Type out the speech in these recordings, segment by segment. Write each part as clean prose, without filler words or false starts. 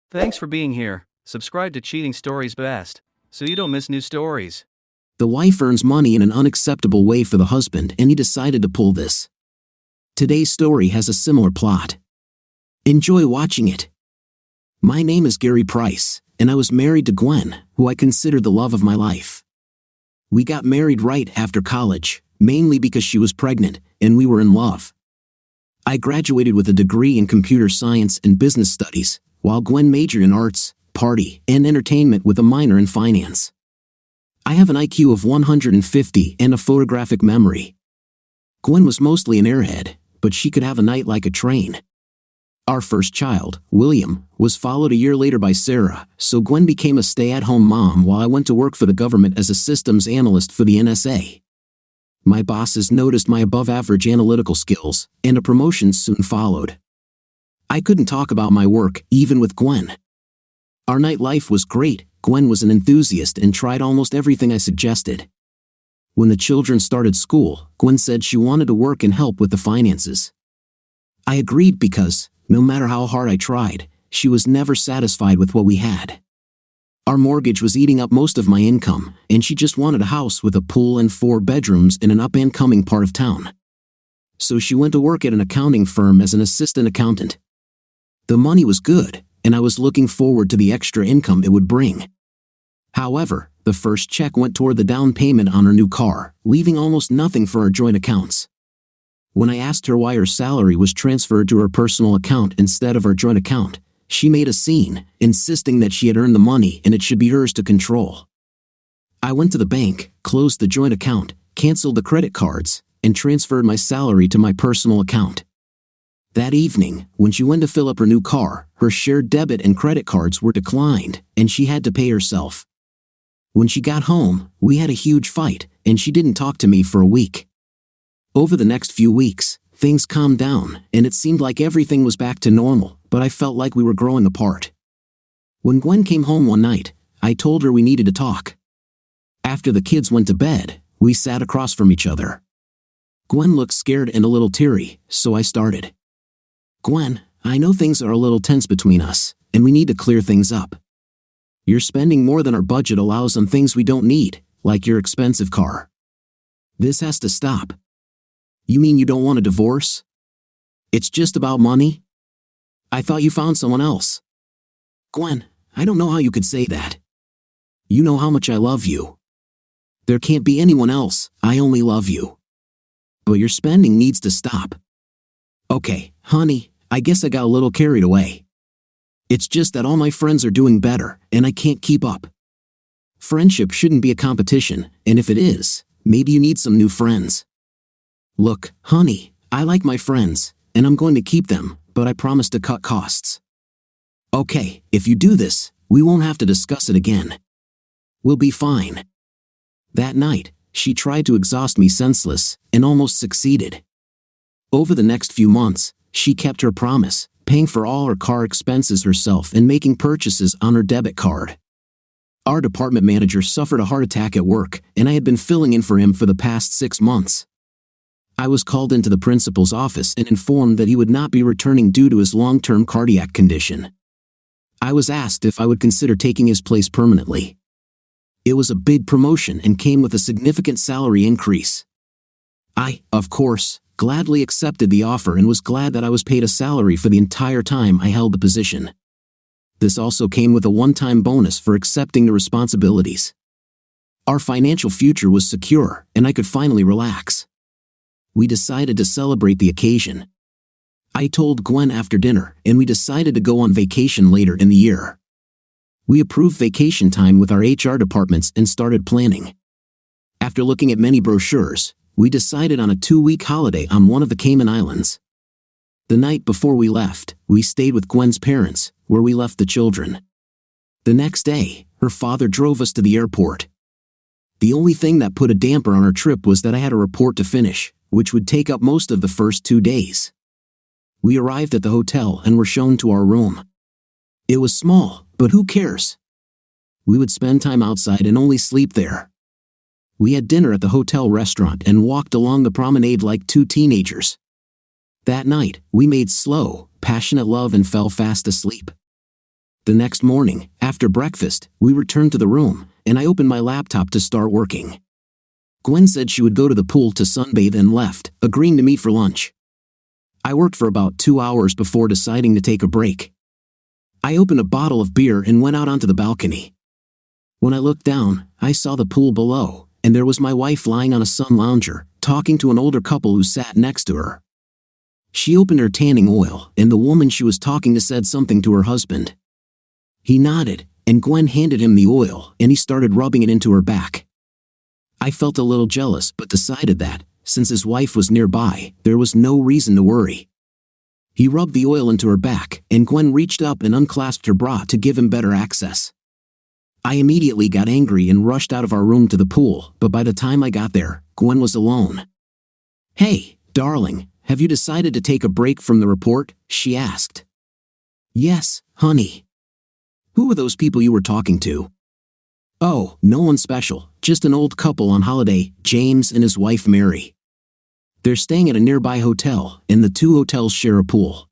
Thanks for being here. Subscribe to Cheating Stories Best, so you don't miss new stories. The wife earns money in an unacceptable way for the husband, and he decided to pull this. Today's story has a similar plot. Enjoy watching it. My name is Gary Price, and I was married to Gwen, who I consider the love of my life. We got married right after college, mainly because she was pregnant, and we were in love. I graduated with a degree in computer science and business studies, while Gwen majored in arts, party, and entertainment with a minor in finance. I have an IQ of 150 and a photographic memory. Gwen was mostly an airhead, but she could have a night like a train. Our first child, William, was followed a year later by Sarah, so Gwen became a stay-at-home mom while I went to work for the government as a systems analyst for the NSA. My bosses noticed my above-average analytical skills, and a promotion soon followed. I couldn't talk about my work, even with Gwen. Our nightlife was great. Gwen was an enthusiast and tried almost everything I suggested. When the children started school, Gwen said she wanted to work and help with the finances. I agreed because, no matter how hard I tried, she was never satisfied with what we had. Our mortgage was eating up most of my income, and she just wanted a house with a pool and 4 bedrooms in an up-and-coming part of town. So she went to work at an accounting firm as an assistant accountant. The money was good, and I was looking forward to the extra income it would bring. However, the first check went toward the down payment on her new car, leaving almost nothing for our joint accounts. When I asked her why her salary was transferred to her personal account instead of our joint account, she made a scene, insisting that she had earned the money and it should be hers to control. I went to the bank, closed the joint account, canceled the credit cards, and transferred my salary to my personal account. That evening, when she went to fill up her new car, her shared debit and credit cards were declined, and she had to pay herself. When she got home, we had a huge fight, and she didn't talk to me for a week. Over the next few weeks, things calmed down, and it seemed like everything was back to normal, but I felt like we were growing apart. When Gwen came home one night, I told her we needed to talk. After the kids went to bed, we sat across from each other. Gwen looked scared and a little teary, so I started. Gwen, I know things are a little tense between us, and we need to clear things up. You're spending more than our budget allows on things we don't need, like your expensive car. This has to stop. You mean you don't want a divorce? It's just about money? I thought you found someone else. Gwen, I don't know how you could say that. You know how much I love you. There can't be anyone else, I only love you. But your spending needs to stop. Okay, honey, I guess I got a little carried away. It's just that all my friends are doing better, and I can't keep up. Friendship shouldn't be a competition, and if it is, maybe you need some new friends. Look, honey, I like my friends, and I'm going to keep them, but I promise to cut costs. Okay, if you do this, we won't have to discuss it again. We'll be fine. That night, she tried to exhaust me senseless, and almost succeeded. Over the next few months, she kept her promise, paying for all her car expenses herself and making purchases on her debit card. Our department manager suffered a heart attack at work, and I had been filling in for him for the past 6 months. I was called into the principal's office and informed that he would not be returning due to his long-term cardiac condition. I was asked if I would consider taking his place permanently. It was a big promotion and came with a significant salary increase. I, of course, gladly accepted the offer and was glad that I was paid a salary for the entire time I held the position. This also came with a one-time bonus for accepting the responsibilities. Our financial future was secure, and I could finally relax. We decided to celebrate the occasion. I told Gwen after dinner, and we decided to go on vacation later in the year. We approved vacation time with our HR departments and started planning. After looking at many brochures, we decided on a 2-week holiday on one of the Cayman Islands. The night before we left, we stayed with Gwen's parents, where we left the children. The next day, her father drove us to the airport. The only thing that put a damper on our trip was that I had a report to finish, which would take up most of the first 2 days. We arrived at the hotel and were shown to our room. It was small, but who cares? We would spend time outside and only sleep there. We had dinner at the hotel restaurant and walked along the promenade like 2 teenagers. That night, we made slow, passionate love and fell fast asleep. The next morning, after breakfast, we returned to the room, and I opened my laptop to start working. Gwen said she would go to the pool to sunbathe and left, agreeing to meet for lunch. I worked for about 2 hours before deciding to take a break. I opened a bottle of beer and went out onto the balcony. When I looked down, I saw the pool below, and there was my wife lying on a sun lounger, talking to an older couple who sat next to her. She opened her tanning oil, and the woman she was talking to said something to her husband. He nodded, and Gwen handed him the oil, and he started rubbing it into her back. I felt a little jealous but decided that, since his wife was nearby, there was no reason to worry. He rubbed the oil into her back, and Gwen reached up and unclasped her bra to give him better access. I immediately got angry and rushed out of our room to the pool, but by the time I got there, Gwen was alone. "Hey, darling, have you decided to take a break from the report?" she asked. "Yes, honey." "Who were those people you were talking to?" "Oh, no one special, just an old couple on holiday, James and his wife Mary. They're staying at a nearby hotel, and the two hotels share a pool."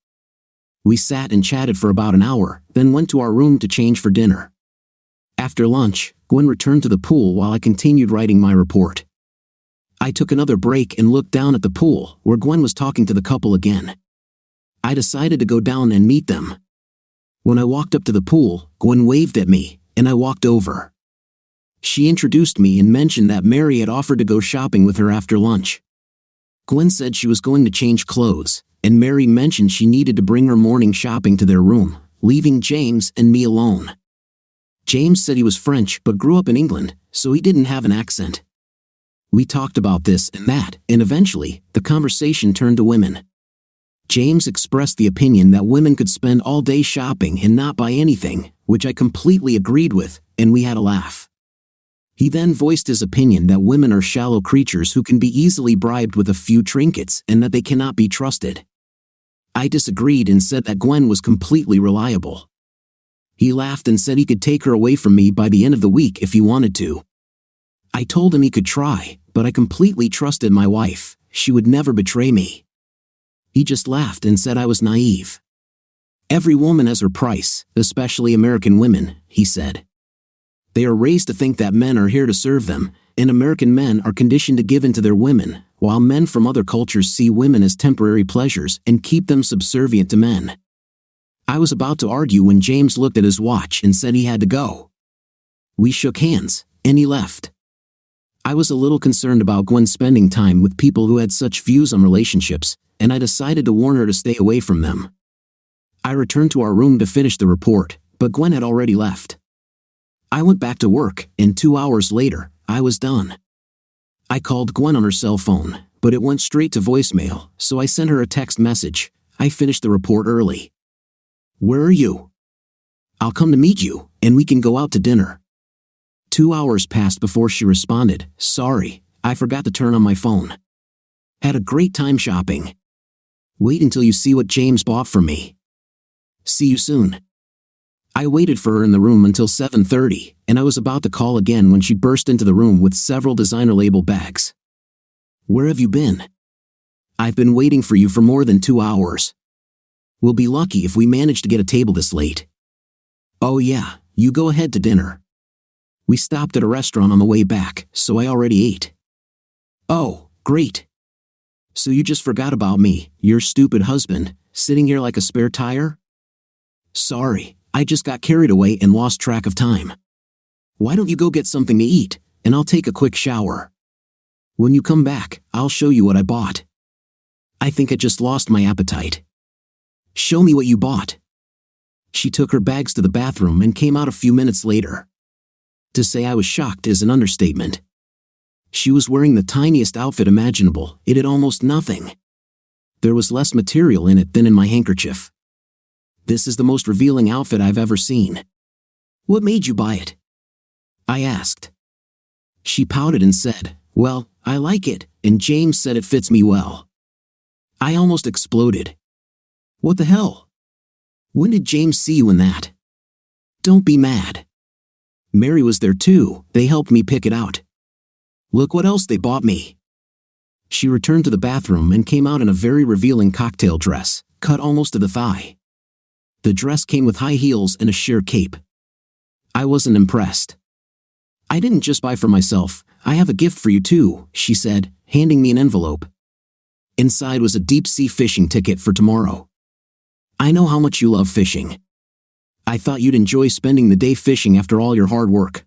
We sat and chatted for about an hour, then went to our room to change for dinner. After lunch, Gwen returned to the pool while I continued writing my report. I took another break and looked down at the pool, where Gwen was talking to the couple again. I decided to go down and meet them. When I walked up to the pool, Gwen waved at me, and I walked over. She introduced me and mentioned that Mary had offered to go shopping with her after lunch. Gwen said she was going to change clothes, and Mary mentioned she needed to bring her morning shopping to their room, leaving James and me alone. James said he was French but grew up in England, so he didn't have an accent. We talked about this and that, and eventually, the conversation turned to women. James expressed the opinion that women could spend all day shopping and not buy anything, which I completely agreed with, and we had a laugh. He then voiced his opinion that women are shallow creatures who can be easily bribed with a few trinkets and that they cannot be trusted. I disagreed and said that Gwen was completely reliable. He laughed and said he could take her away from me by the end of the week if he wanted to. I told him he could try, but I completely trusted my wife. She would never betray me. He just laughed and said I was naive. "Every woman has her price, especially American women," he said. "They are raised to think that men are here to serve them, and American men are conditioned to give in to their women, while men from other cultures see women as temporary pleasures and keep them subservient to men." I was about to argue when James looked at his watch and said he had to go. We shook hands, and he left. I was a little concerned about Gwen spending time with people who had such views on relationships, and I decided to warn her to stay away from them. I returned to our room to finish the report, but Gwen had already left. I went back to work, and 2 hours later, I was done. I called Gwen on her cell phone, but it went straight to voicemail, so I sent her a text message. "I finished the report early. Where are you? I'll come to meet you, and we can go out to dinner." 2 hours passed before she responded, "Sorry, I forgot to turn on my phone. Had a great time shopping. Wait until you see what James bought for me. See you soon." I waited for her in the room until 7:30, and I was about to call again when she burst into the room with several designer label bags. "Where have you been? I've been waiting for you for more than 2 hours. We'll be lucky if we manage to get a table this late." "Oh yeah, you go ahead to dinner. We stopped at a restaurant on the way back, so I already ate." "Oh, great. So you just forgot about me, your stupid husband, sitting here like a spare tire?" "Sorry, I just got carried away and lost track of time. Why don't you go get something to eat, and I'll take a quick shower. When you come back, I'll show you what I bought. I think I just lost my appetite." "Show me what you bought." She took her bags to the bathroom and came out a few minutes later. To say I was shocked is an understatement. She was wearing the tiniest outfit imaginable. It had almost nothing. There was less material in it than in my handkerchief. "This is the most revealing outfit I've ever seen. What made you buy it?" I asked. She pouted and said, "Well, I like it, and James said it fits me well." I almost exploded. "What the hell? When did James see you in that?" "Don't be mad. Mary was there too. They helped me pick it out. Look what else they bought me." She returned to the bathroom and came out in a very revealing cocktail dress, cut almost to the thigh. The dress came with high heels and a sheer cape. I wasn't impressed. "I didn't just buy for myself, I have a gift for you too," she said, handing me an envelope. Inside was a deep-sea fishing ticket for tomorrow. "I know how much you love fishing. I thought you'd enjoy spending the day fishing after all your hard work."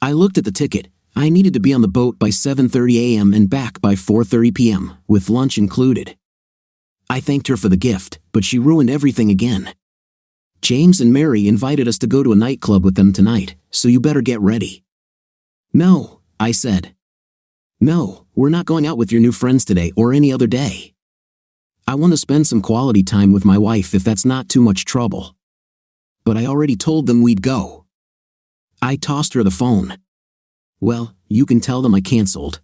I looked at the ticket. I needed to be on the boat by 7:30 a.m. and back by 4:30 p.m., with lunch included. I thanked her for the gift, but she ruined everything again. "James and Mary invited us to go to a nightclub with them tonight, so you better get ready." "No," I said. "No, we're not going out with your new friends today or any other day. I want to spend some quality time with my wife if that's not too much trouble." "But I already told them we'd go." I tossed her the phone. "Well, you can tell them I canceled.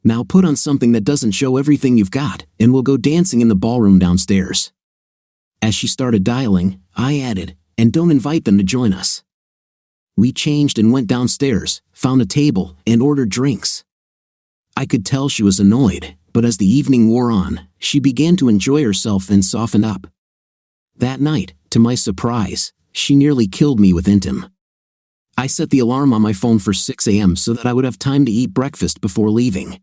Now put on something that doesn't show everything you've got, and we'll go dancing in the ballroom downstairs." As she started dialing, I added, "And don't invite them to join us." We changed and went downstairs, found a table, and ordered drinks. I could tell she was annoyed, but as the evening wore on, she began to enjoy herself and soften up. That night, to my surprise, she nearly killed me with intim. I set the alarm on my phone for 6 a.m. so that I would have time to eat breakfast before leaving.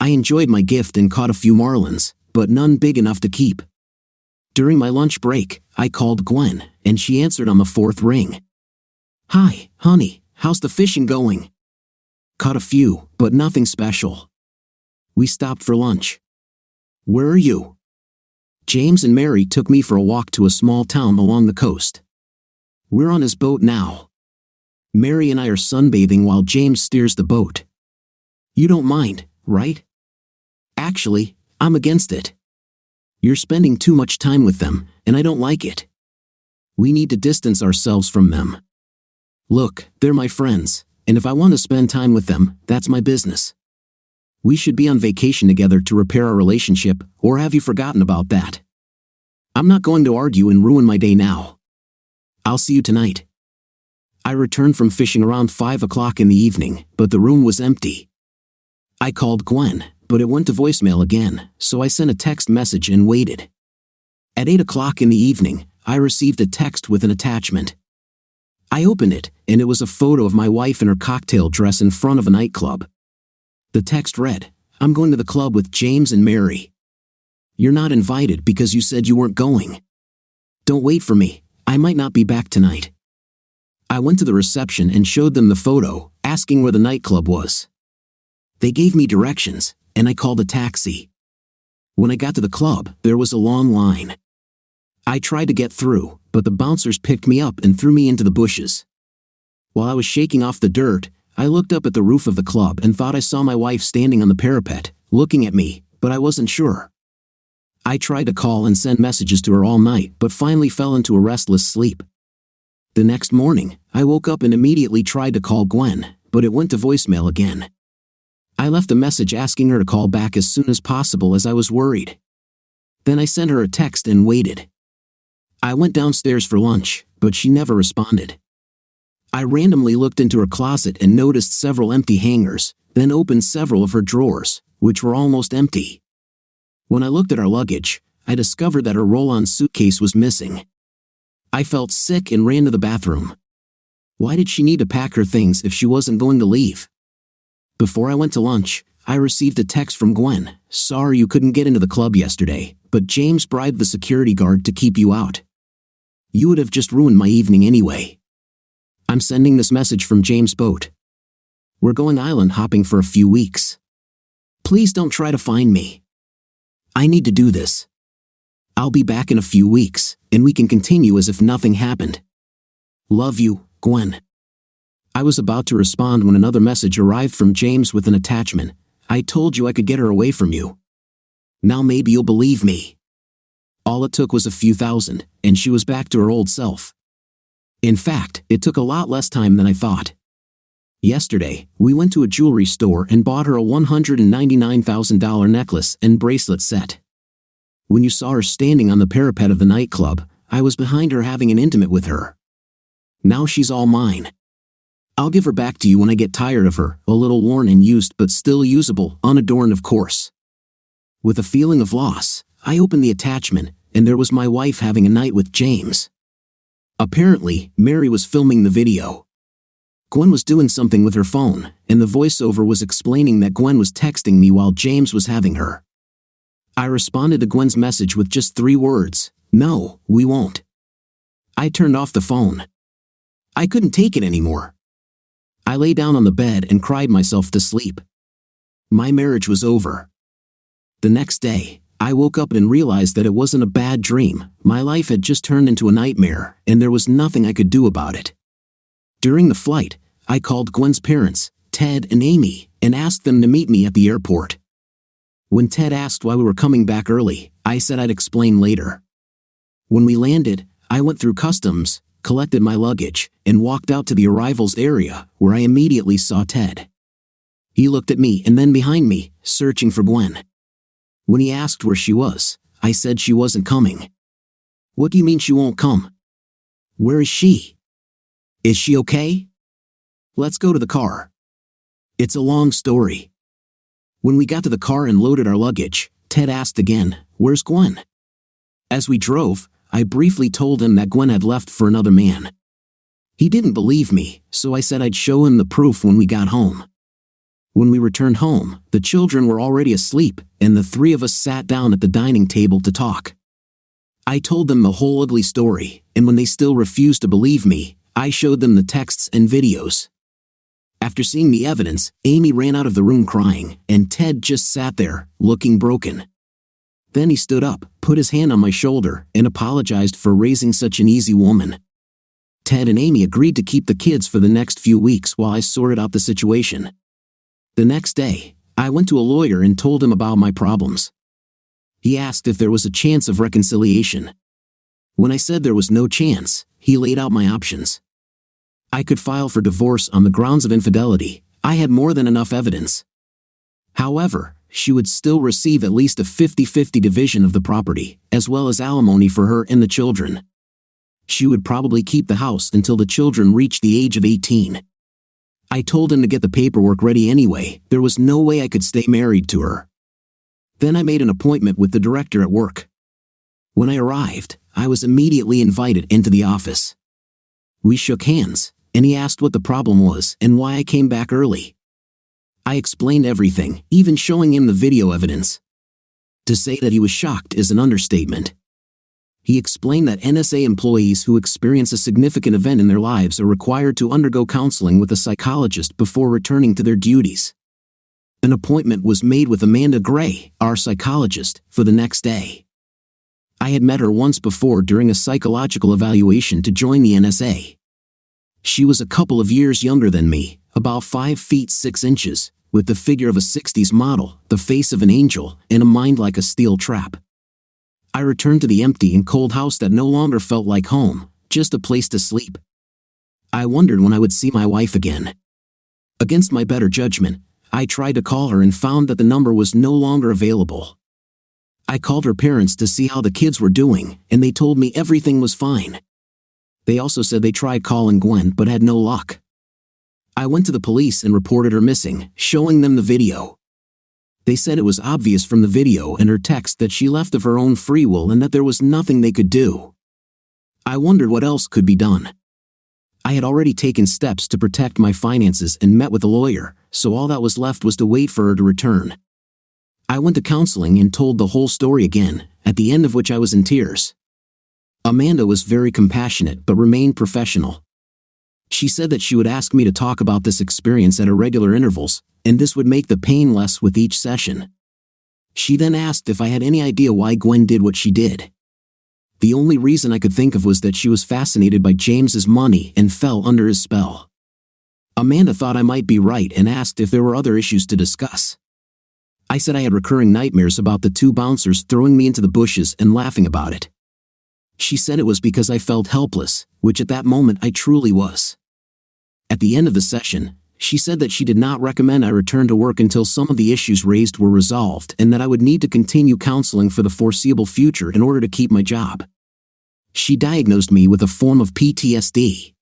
I enjoyed my gift and caught a few marlins, but none big enough to keep. During my lunch break, I called Gwen, and she answered on the 4th ring. "Hi, honey, how's the fishing going?" "Caught a few, but nothing special." We stopped for lunch. "Where are you?" "James and Mary took me for a walk to a small town along the coast. We're on his boat now. Mary and I are sunbathing while James steers the boat. You don't mind, right?" "Actually, I'm against it. You're spending too much time with them, and I don't like it. We need to distance ourselves from them. Look, they're my friends, and if I want to spend time with them, that's my business. We should be on vacation together to repair our relationship, or have you forgotten about that? I'm not going to argue and ruin my day now. I'll see you tonight." I returned from fishing around 5 o'clock in the evening, but the room was empty. I called Gwen, but it went to voicemail again, so I sent a text message and waited. At 8 o'clock in the evening, I received a text with an attachment. I opened it, and it was a photo of my wife in her cocktail dress in front of a nightclub. The text read, "I'm going to the club with James and Mary. You're not invited because you said you weren't going. Don't wait for me, I might not be back tonight." I went to the reception and showed them the photo, asking where the nightclub was. They gave me directions, and I called a taxi. When I got to the club, there was a long line. I tried to get through, but the bouncers picked me up and threw me into the bushes. While I was shaking off the dirt, I looked up at the roof of the club and thought I saw my wife standing on the parapet, looking at me, but I wasn't sure. I tried to call and send messages to her all night, but finally fell into a restless sleep. The next morning, I woke up and immediately tried to call Gwen, but it went to voicemail again. I left a message asking her to call back as soon as possible as I was worried. Then I sent her a text and waited. I went downstairs for lunch, but she never responded. I randomly looked into her closet and noticed several empty hangers, then opened several of her drawers, which were almost empty. When I looked at our luggage, I discovered that her roll-on suitcase was missing. I felt sick and ran to the bathroom. Why did she need to pack her things if she wasn't going to leave? Before I went to lunch, I received a text from Gwen. "Sorry you couldn't get into the club yesterday, but James bribed the security guard to keep you out. You would have just ruined my evening anyway. I'm sending this message from James' boat. We're going island hopping for a few weeks. Please don't try to find me. I need to do this. I'll be back in a few weeks, and we can continue as if nothing happened. Love you, Gwen." I was about to respond when another message arrived from James with an attachment. "I told you I could get her away from you. Now maybe you'll believe me." All it took was a few thousand, and she was back to her old self. In fact, it took a lot less time than I thought. Yesterday, we went to a jewelry store and bought her a $199,000 necklace and bracelet set. When you saw her standing on the parapet of the nightclub, I was behind her having an intimate with her. Now she's all mine. I'll give her back to you when I get tired of her, a little worn and used but still usable, unadorned of course. With a feeling of loss, I opened the attachment, and there was my wife having a night with James. Apparently, Mary was filming the video. Gwen was doing something with her phone, and the voiceover was explaining that Gwen was texting me while James was having her. I responded to Gwen's message with just 3 words, "No, we won't." I turned off the phone. I couldn't take it anymore. I lay down on the bed and cried myself to sleep. My marriage was over. The next day, I woke up and realized that it wasn't a bad dream. My life had just turned into a nightmare, and there was nothing I could do about it. During the flight, I called Gwen's parents, Ted and Amy, and asked them to meet me at the airport. When Ted asked why we were coming back early, I said I'd explain later. When we landed, I went through customs, collected my luggage, and walked out to the arrivals area, where I immediately saw Ted. He looked at me and then behind me, searching for Gwen. When he asked where she was, I said she wasn't coming. "What do you mean she won't come? Where is she? Is she okay? Let's go to the car." It's a long story. When we got to the car and loaded our luggage, Ted asked again, "Where's Gwen?" As we drove, I briefly told him that Gwen had left for another man. He didn't believe me, so I said I'd show him the proof when we got home. When we returned home, the children were already asleep, and the 3 of us sat down at the dining table to talk. I told them the whole ugly story, and when they still refused to believe me, I showed them the texts and videos. After seeing the evidence, Amy ran out of the room crying, and Ted just sat there, looking broken. Then he stood up, put his hand on my shoulder, and apologized for raising such an easy woman. Ted and Amy agreed to keep the kids for the next few weeks while I sorted out the situation. The next day, I went to a lawyer and told him about my problems. He asked if there was a chance of reconciliation. When I said there was no chance, he laid out my options. I could file for divorce on the grounds of infidelity. I had more than enough evidence. However, she would still receive at least a 50-50 division of the property, as well as alimony for her and the children. She would probably keep the house until the children reached the age of 18. I told him to get the paperwork ready anyway. There was no way I could stay married to her. Then I made an appointment with the director at work. When I arrived, I was immediately invited into the office. We shook hands, and he asked what the problem was and why I came back early. I explained everything, even showing him the video evidence. To say that he was shocked is an understatement. He explained that NSA employees who experience a significant event in their lives are required to undergo counseling with a psychologist before returning to their duties. An appointment was made with Amanda Gray, our psychologist, for the next day. I had met her once before during a psychological evaluation to join the NSA. She was a couple of years younger than me, about 5 feet 6 inches, with the figure of a 60s model, the face of an angel, and a mind like a steel trap. I returned to the empty and cold house that no longer felt like home, just a place to sleep. I wondered when I would see my wife again. Against my better judgment, I tried to call her and found that the number was no longer available. I called her parents to see how the kids were doing, and they told me everything was fine. They also said they tried calling Gwen but had no luck. I went to the police and reported her missing, showing them the video. They said it was obvious from the video and her text that she left of her own free will and that there was nothing they could do. I wondered what else could be done. I had already taken steps to protect my finances and met with a lawyer, so all that was left was to wait for her to return. I went to counseling and told the whole story again, at the end of which I was in tears. Amanda was very compassionate but remained professional. She said that she would ask me to talk about this experience at irregular intervals, and this would make the pain less with each session. She then asked if I had any idea why Gwen did what she did. The only reason I could think of was that she was fascinated by James's money and fell under his spell. Amanda thought I might be right and asked if there were other issues to discuss. I said I had recurring nightmares about the 2 bouncers throwing me into the bushes and laughing about it. She said it was because I felt helpless, which at that moment I truly was. At the end of the session, she said that she did not recommend I return to work until some of the issues raised were resolved and that I would need to continue counseling for the foreseeable future in order to keep my job. She diagnosed me with a form of PTSD.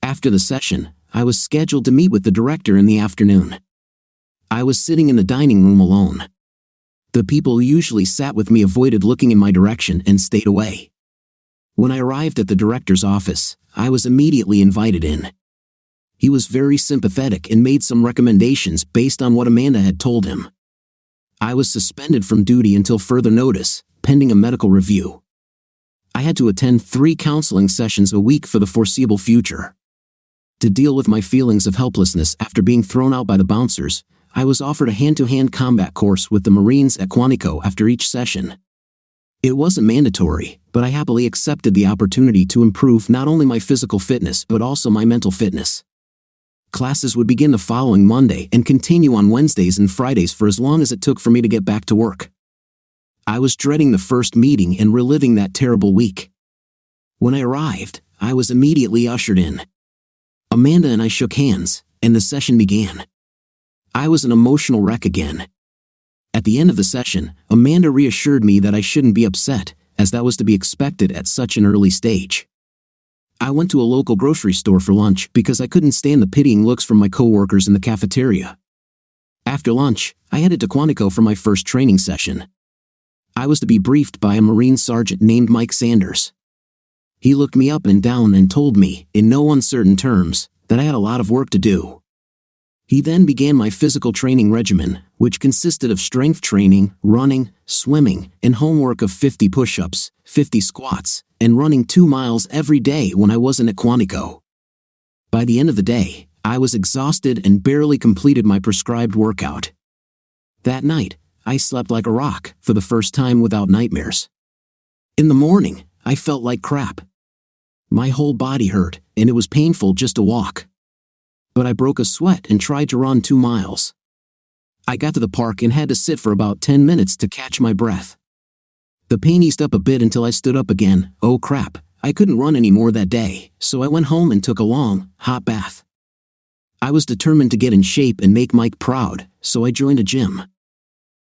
After the session, I was scheduled to meet with the director in the afternoon. I was sitting in the dining room alone. The people who usually sat with me avoided looking in my direction and stayed away. When I arrived at the director's office, I was immediately invited in. He was very sympathetic and made some recommendations based on what Amanda had told him. I was suspended from duty until further notice, pending a medical review. I had to attend 3 counseling sessions a week for the foreseeable future. To deal with my feelings of helplessness after being thrown out by the bouncers, I was offered a hand-to-hand combat course with the Marines at Quantico after each session. It wasn't mandatory, but I happily accepted the opportunity to improve not only my physical fitness but also my mental fitness. Classes would begin the following Monday and continue on Wednesdays and Fridays for as long as it took for me to get back to work. I was dreading the first meeting and reliving that terrible week. When I arrived, I was immediately ushered in. Amanda and I shook hands, and the session began. I was an emotional wreck again. At the end of the session, Amanda reassured me that I shouldn't be upset, as that was to be expected at such an early stage. I went to a local grocery store for lunch because I couldn't stand the pitying looks from my coworkers in the cafeteria. After lunch, I headed to Quantico for my first training session. I was to be briefed by a Marine sergeant named Mike Sanders. He looked me up and down and told me, in no uncertain terms, that I had a lot of work to do. He then began my physical training regimen, which consisted of strength training, running, swimming, and homework of 50 push-ups, 50 squats, and running 2 miles every day when I wasn't at Quantico. By the end of the day, I was exhausted and barely completed my prescribed workout. That night, I slept like a rock for the first time without nightmares. In the morning, I felt like crap. My whole body hurt, and it was painful just to walk. But I broke a sweat and tried to run 2 miles. I got to the park and had to sit for about 10 minutes to catch my breath. The pain eased up a bit until I stood up again. Oh crap, I couldn't run anymore that day, so I went home and took a long, hot bath. I was determined to get in shape and make Mike proud, so I joined a gym.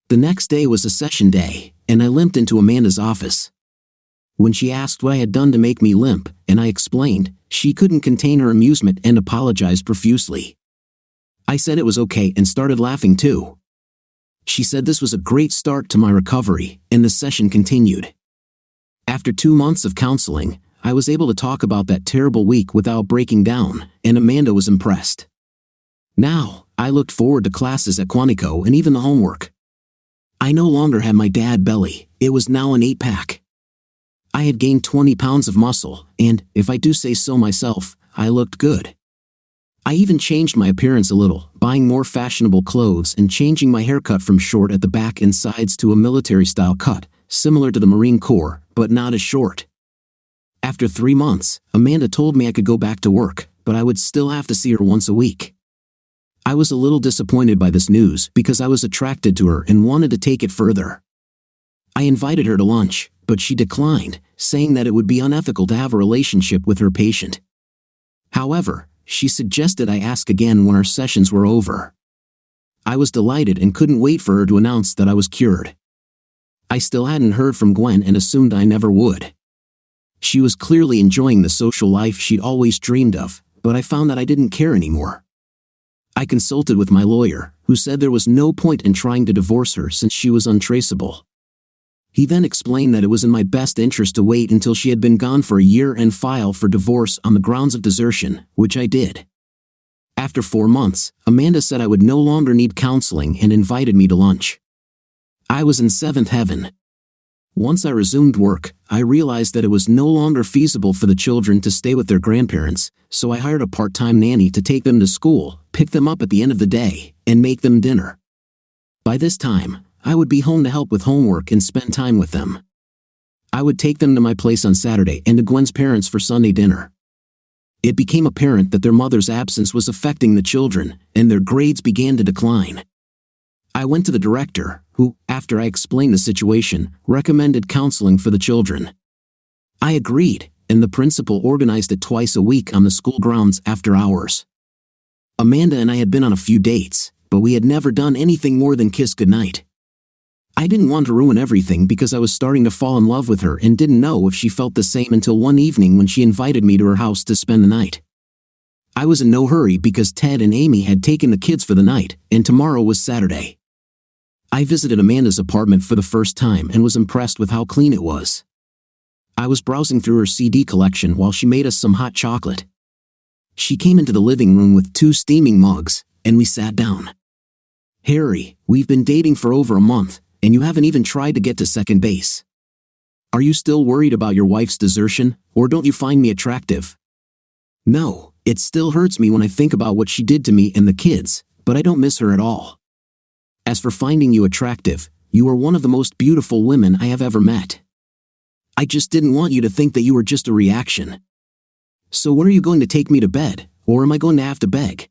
The next day was a session day, and I limped into Amanda's office. When she asked what I had done to make me limp, and I explained, she couldn't contain her amusement and apologized profusely. I said it was okay and started laughing too. She said this was a great start to my recovery, and the session continued. After 2 months of counseling, I was able to talk about that terrible week without breaking down, and Amanda was impressed. Now, I looked forward to classes at Quantico and even the homework. I no longer had my dad belly, it was now an 8-pack. I had gained 20 pounds of muscle, and, if I do say so myself, I looked good. I even changed my appearance a little, buying more fashionable clothes and changing my haircut from short at the back and sides to a military-style cut, similar to the Marine Corps, but not as short. After 3 months, Amanda told me I could go back to work, but I would still have to see her once a week. I was a little disappointed by this news because I was attracted to her and wanted to take it further. I invited her to lunch, but she declined, saying that it would be unethical to have a relationship with her patient. However, she suggested I ask again when our sessions were over. I was delighted and couldn't wait for her to announce that I was cured. I still hadn't heard from Gwen and assumed I never would. She was clearly enjoying the social life she'd always dreamed of, but I found that I didn't care anymore. I consulted with my lawyer, who said there was no point in trying to divorce her since she was untraceable. He then explained that it was in my best interest to wait until she had been gone for a year and file for divorce on the grounds of desertion, which I did. After 4 months, Amanda said I would no longer need counseling and invited me to lunch. I was in 7th heaven. Once I resumed work, I realized that it was no longer feasible for the children to stay with their grandparents, so I hired a part-time nanny to take them to school, pick them up at the end of the day, and make them dinner. By this time, I would be home to help with homework and spend time with them. I would take them to my place on Saturday and to Gwen's parents for Sunday dinner. It became apparent that their mother's absence was affecting the children, and their grades began to decline. I went to the director, who, after I explained the situation, recommended counseling for the children. I agreed, and the principal organized it twice a week on the school grounds after hours. Amanda and I had been on a few dates, but we had never done anything more than kiss goodnight. I didn't want to ruin everything because I was starting to fall in love with her and didn't know if she felt the same until one evening when she invited me to her house to spend the night. I was in no hurry because Ted and Amy had taken the kids for the night, and tomorrow was Saturday. I visited Amanda's apartment for the first time and was impressed with how clean it was. I was browsing through her CD collection while she made us some hot chocolate. She came into the living room with 2 steaming mugs, and we sat down. "Harry, we've been dating for over a month, and you haven't even tried to get to second base. Are you still worried about your wife's desertion, or don't you find me attractive?" "No, it still hurts me when I think about what she did to me and the kids, but I don't miss her at all. As for finding you attractive, you are one of the most beautiful women I have ever met. I just didn't want you to think that you were just a reaction. So when are you going to take me to bed, or am I going to have to beg?"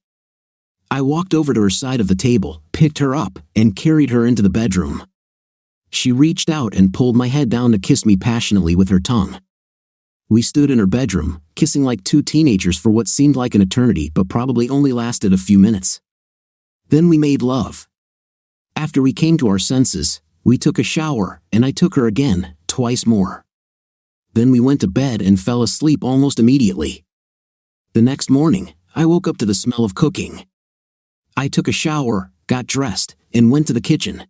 I walked over to her side of the table, picked her up, and carried her into the bedroom. She reached out and pulled my head down to kiss me passionately with her tongue. We stood in her bedroom, kissing like 2 teenagers for what seemed like an eternity but probably only lasted a few minutes. Then we made love. After we came to our senses, we took a shower, and I took her again, twice more. Then we went to bed and fell asleep almost immediately. The next morning, I woke up to the smell of cooking. I took a shower, got dressed, and went to the kitchen.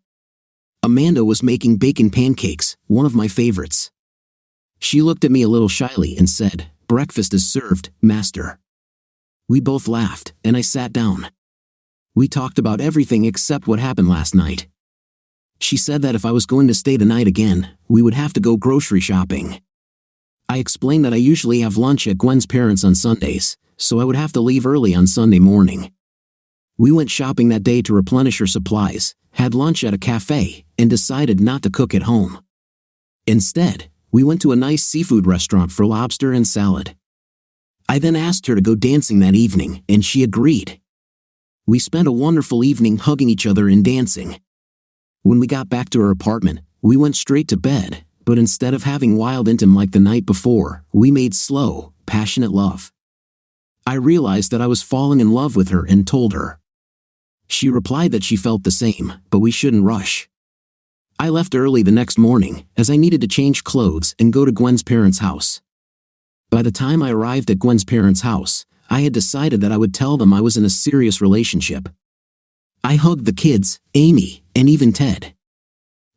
Amanda was making bacon pancakes, one of my favorites. She looked at me a little shyly and said, "Breakfast is served, master." We both laughed, and I sat down. We talked about everything except what happened last night. She said that if I was going to stay the night again, we would have to go grocery shopping. I explained that I usually have lunch at Gwen's parents' on Sundays, so I would have to leave early on Sunday morning. We went shopping that day to replenish her supplies, had lunch at a cafe, and decided not to cook at home. Instead, we went to a nice seafood restaurant for lobster and salad. I then asked her to go dancing that evening, and she agreed. We spent a wonderful evening hugging each other and dancing. When we got back to her apartment, we went straight to bed, but instead of having wild intim like the night before, we made slow, passionate love. I realized that I was falling in love with her and told her. She replied that she felt the same, but we shouldn't rush. I left early the next morning, as I needed to change clothes and go to Gwen's parents' house. By the time I arrived at Gwen's parents' house, I had decided that I would tell them I was in a serious relationship. I hugged the kids, Amy, and even Ted.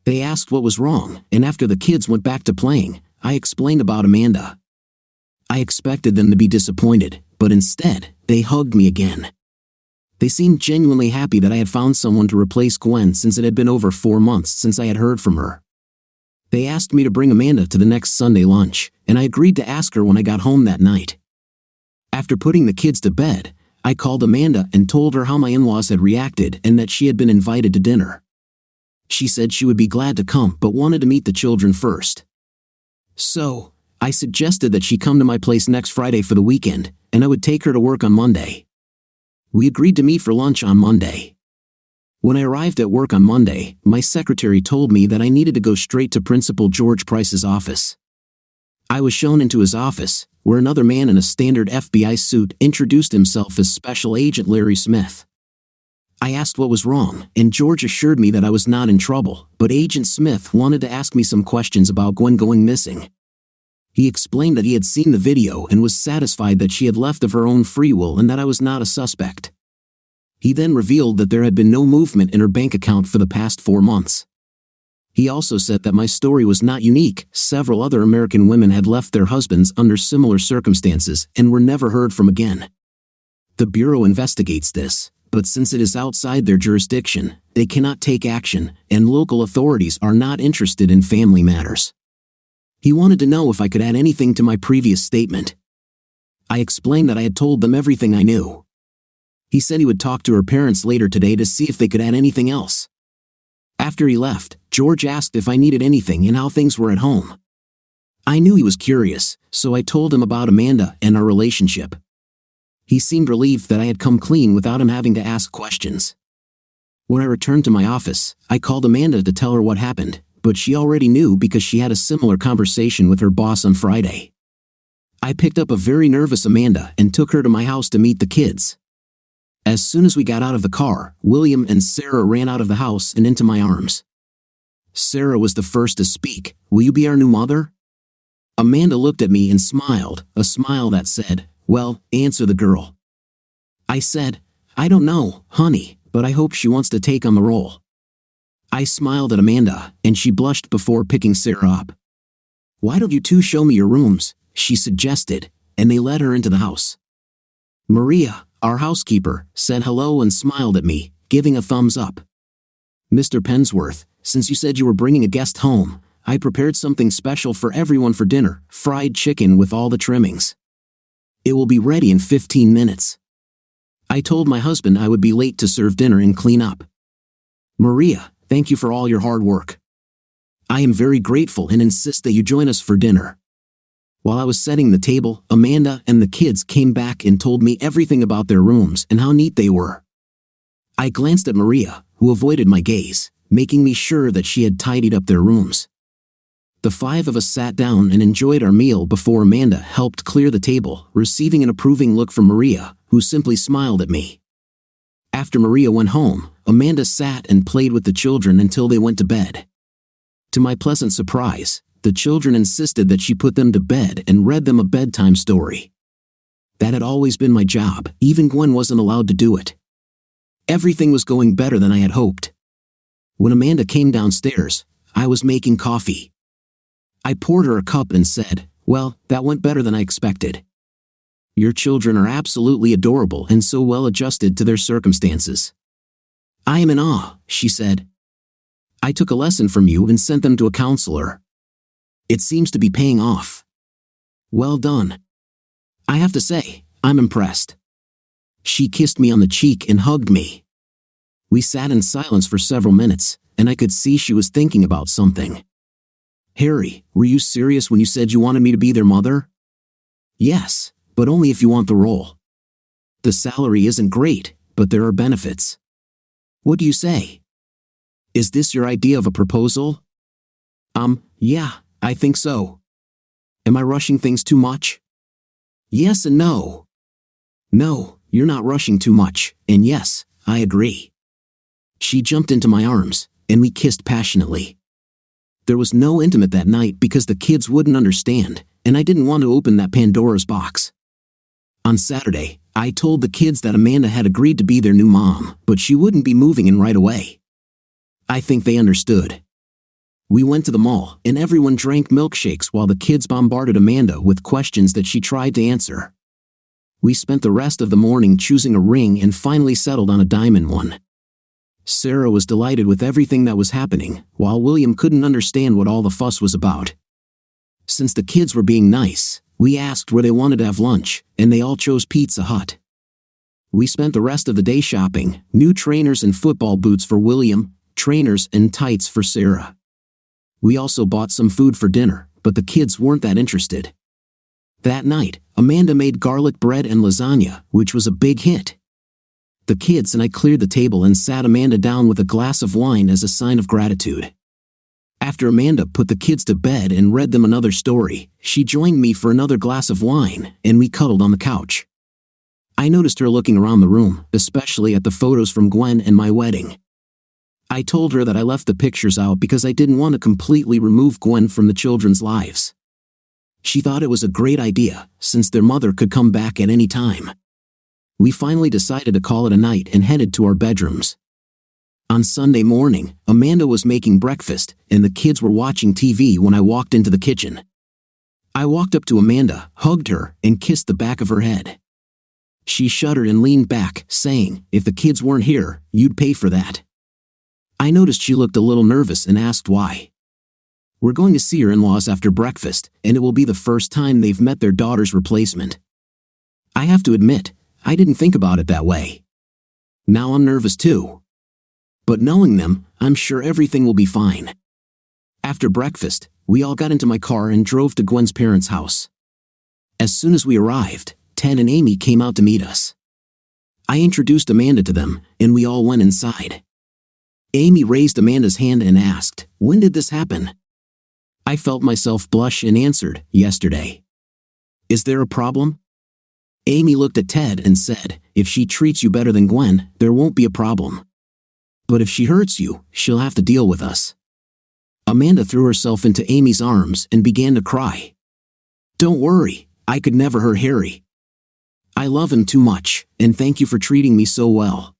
They asked what was wrong, and after the kids went back to playing, I explained about Amanda. I expected them to be disappointed, but instead, they hugged me again. They seemed genuinely happy that I had found someone to replace Gwen since it had been over 4 months since I had heard from her. They asked me to bring Amanda to the next Sunday lunch, and I agreed to ask her when I got home that night. After putting the kids to bed, I called Amanda and told her how my in-laws had reacted and that she had been invited to dinner. She said she would be glad to come but wanted to meet the children first. So, I suggested that she come to my place next Friday for the weekend, and I would take her to work on Monday. We agreed to meet for lunch on Monday. When I arrived at work on Monday, my secretary told me that I needed to go straight to Principal George Price's office. I was shown into his office, where another man in a standard FBI suit introduced himself as Special Agent Larry Smith. I asked what was wrong, and George assured me that I was not in trouble, but Agent Smith wanted to ask me some questions about Gwen going missing. He explained that he had seen the video and was satisfied that she had left of her own free will and that I was not a suspect. He then revealed that there had been no movement in her bank account for the past 4 months. He also said that my story was not unique. Several other American women had left their husbands under similar circumstances and were never heard from again. The Bureau investigates this, but since it is outside their jurisdiction, they cannot take action, and local authorities are not interested in family matters. He wanted to know if I could add anything to my previous statement. I explained that I had told them everything I knew. He said he would talk to her parents later today to see if they could add anything else. After he left, George asked if I needed anything and how things were at home. I knew he was curious, so I told him about Amanda and our relationship. He seemed relieved that I had come clean without him having to ask questions. When I returned to my office, I called Amanda to tell her what happened, but she already knew because she had a similar conversation with her boss on Friday. I picked up a very nervous Amanda and took her to my house to meet the kids. As soon as we got out of the car, William and Sarah ran out of the house and into my arms. Sarah was the first to speak. "Will you be our new mother?" Amanda looked at me and smiled, a smile that said, "Well, answer the girl." I said, "I don't know, honey, but I hope she wants to take on the role." I smiled at Amanda, and she blushed before picking Sarah up. "Why don't you two show me your rooms?" she suggested, and they led her into the house. Maria, our housekeeper, said hello and smiled at me, giving a thumbs up. "Mr. Pensworth, since you said you were bringing a guest home, I prepared something special for everyone for dinner, fried chicken with all the trimmings. It will be ready in 15 minutes. I told my husband I would be late to serve dinner and clean up. Maria, thank you for all your hard work. I am very grateful and insist that you join us for dinner." While I was setting the table, Amanda and the kids came back and told me everything about their rooms and how neat they were. I glanced at Maria, who avoided my gaze, making me sure that she had tidied up their rooms. The five of us sat down and enjoyed our meal before Amanda helped clear the table, receiving an approving look from Maria, who simply smiled at me. After Maria went home, Amanda sat and played with the children until they went to bed. To my pleasant surprise, the children insisted that she put them to bed and read them a bedtime story. That had always been my job, even Gwen wasn't allowed to do it. Everything was going better than I had hoped. When Amanda came downstairs, I was making coffee. I poured her a cup and said, "Well, that went better than I expected. Your children are absolutely adorable and so well adjusted to their circumstances." "I am in awe," she said. "I took a lesson from you and sent them to a counselor. It seems to be paying off. Well done. I have to say, I'm impressed." She kissed me on the cheek and hugged me. We sat in silence for several minutes, and I could see she was thinking about something. "Harry, were you serious when you said you wanted me to be their mother?" "Yes, but only if you want the role. The salary isn't great, but there are benefits." "What do you say? Is this your idea of a proposal?" Yeah, I think so. Am I rushing things too much?" "Yes and no." "No, you're not rushing too much, and yes, I agree." She jumped into my arms, and we kissed passionately. There was no intimate that night because the kids wouldn't understand, and I didn't want to open that Pandora's box. On Saturday, I told the kids that Amanda had agreed to be their new mom, but she wouldn't be moving in right away. I think they understood. We went to the mall, and everyone drank milkshakes while the kids bombarded Amanda with questions that she tried to answer. We spent the rest of the morning choosing a ring and finally settled on a diamond one. Sarah was delighted with everything that was happening, while William couldn't understand what all the fuss was about. Since the kids were being nice, we asked where they wanted to have lunch, and they all chose Pizza Hut. We spent the rest of the day shopping, new trainers and football boots for William, trainers and tights for Sarah. We also bought some food for dinner, but the kids weren't that interested. That night, Amanda made garlic bread and lasagna, which was a big hit. The kids and I cleared the table and sat Amanda down with a glass of wine as a sign of gratitude. After Amanda put the kids to bed and read them another story, she joined me for another glass of wine, and we cuddled on the couch. I noticed her looking around the room, especially at the photos from Gwen and my wedding. I told her that I left the pictures out because I didn't want to completely remove Gwen from the children's lives. She thought it was a great idea, since their mother could come back at any time. We finally decided to call it a night and headed to our bedrooms. On Sunday morning, Amanda was making breakfast, and the kids were watching TV when I walked into the kitchen. I walked up to Amanda, hugged her, and kissed the back of her head. She shuddered and leaned back, saying, "If the kids weren't here, you'd pay for that." I noticed she looked a little nervous and asked why. "We're going to see her in-laws after breakfast, and it will be the first time they've met their daughter's replacement." I have to admit, I didn't think about it that way. Now I'm nervous too. But knowing them, I'm sure everything will be fine. After breakfast, we all got into my car and drove to Gwen's parents' house. As soon as we arrived, Ted and Amy came out to meet us. I introduced Amanda to them, and we all went inside. Amy raised Amanda's hand and asked, "When did this happen?" I felt myself blush and answered, "Yesterday." "Is there a problem?" Amy looked at Ted and said, "If she treats you better than Gwen, there won't be a problem. But if she hurts you, she'll have to deal with us." Amanda threw herself into Amy's arms and began to cry. "Don't worry, I could never hurt Harry. I love him too much, and thank you for treating me so well.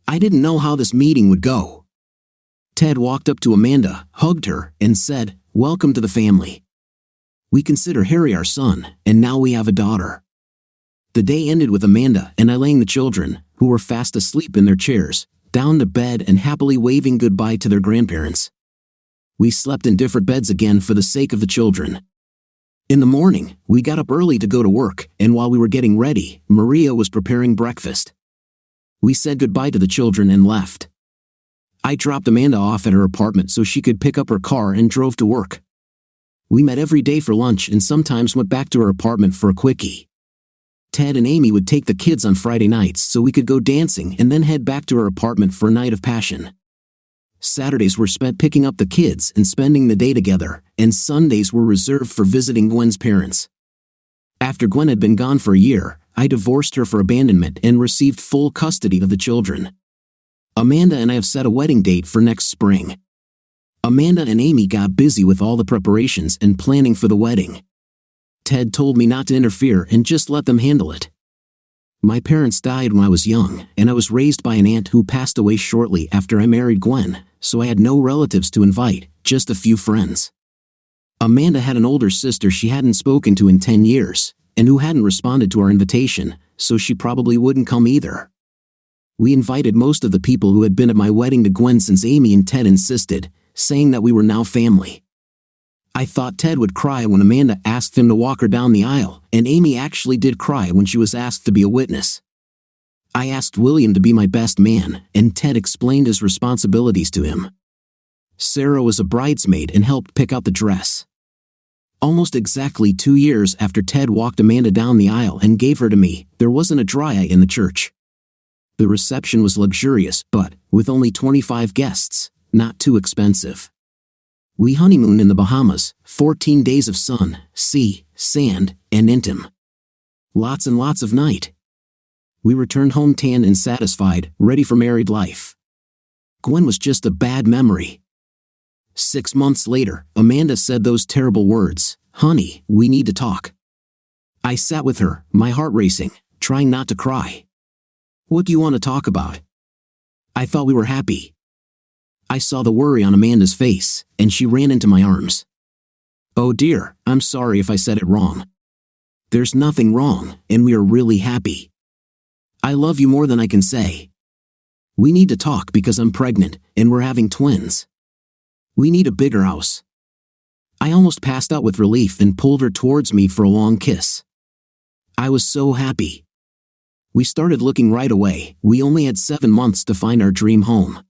I didn't know how this meeting would go." Ted walked up to Amanda, hugged her, and said, "Welcome to the family. We consider Harry our son, and now we have a daughter." The day ended with Amanda and I laying the children, who were fast asleep in their chairs, down to bed and happily waving goodbye to their grandparents. We slept in different beds again for the sake of the children. In the morning, we got up early to go to work, and while we were getting ready, Maria was preparing breakfast. We said goodbye to the children and left. I dropped Amanda off at her apartment so she could pick up her car and drove to work. We met every day for lunch and sometimes went back to her apartment for a quickie. Ted and Amy would take the kids on Friday nights so we could go dancing and then head back to her apartment for a night of passion. Saturdays were spent picking up the kids and spending the day together, and Sundays were reserved for visiting Gwen's parents. After Gwen had been gone for a year, I divorced her for abandonment and received full custody of the children. Amanda and I have set a wedding date for next spring. Amanda and Amy got busy with all the preparations and planning for the wedding. Ted told me not to interfere and just let them handle it. My parents died when I was young, and I was raised by an aunt who passed away shortly after I married Gwen, so I had no relatives to invite, just a few friends. Amanda had an older sister she hadn't spoken to in 10 years, and who hadn't responded to our invitation, so she probably wouldn't come either. We invited most of the people who had been at my wedding to Gwen since Amy and Ted insisted, saying that we were now family. I thought Ted would cry when Amanda asked him to walk her down the aisle, and Amy actually did cry when she was asked to be a witness. I asked William to be my best man, and Ted explained his responsibilities to him. Sarah was a bridesmaid and helped pick out the dress. Almost exactly 2 years after Ted walked Amanda down the aisle and gave her to me, there wasn't a dry eye in the church. The reception was luxurious, but, with only 25 guests, not too expensive. We honeymooned in the Bahamas, 14 days of sun, sea, sand, and intim. Lots and lots of night. We returned home tanned and satisfied, ready for married life. Gwen was just a bad memory. 6 months later, Amanda said those terrible words, "Honey, we need to talk." I sat with her, my heart racing, trying not to cry. "What do you want to talk about?" I thought we were happy. I saw the worry on Amanda's face, and she ran into my arms. "Oh dear, I'm sorry if I said it wrong. There's nothing wrong, and we are really happy. I love you more than I can say. We need to talk because I'm pregnant, and we're having twins. We need a bigger house." I almost passed out with relief and pulled her towards me for a long kiss. I was so happy. We started looking right away. We only had 7 months to find our dream home.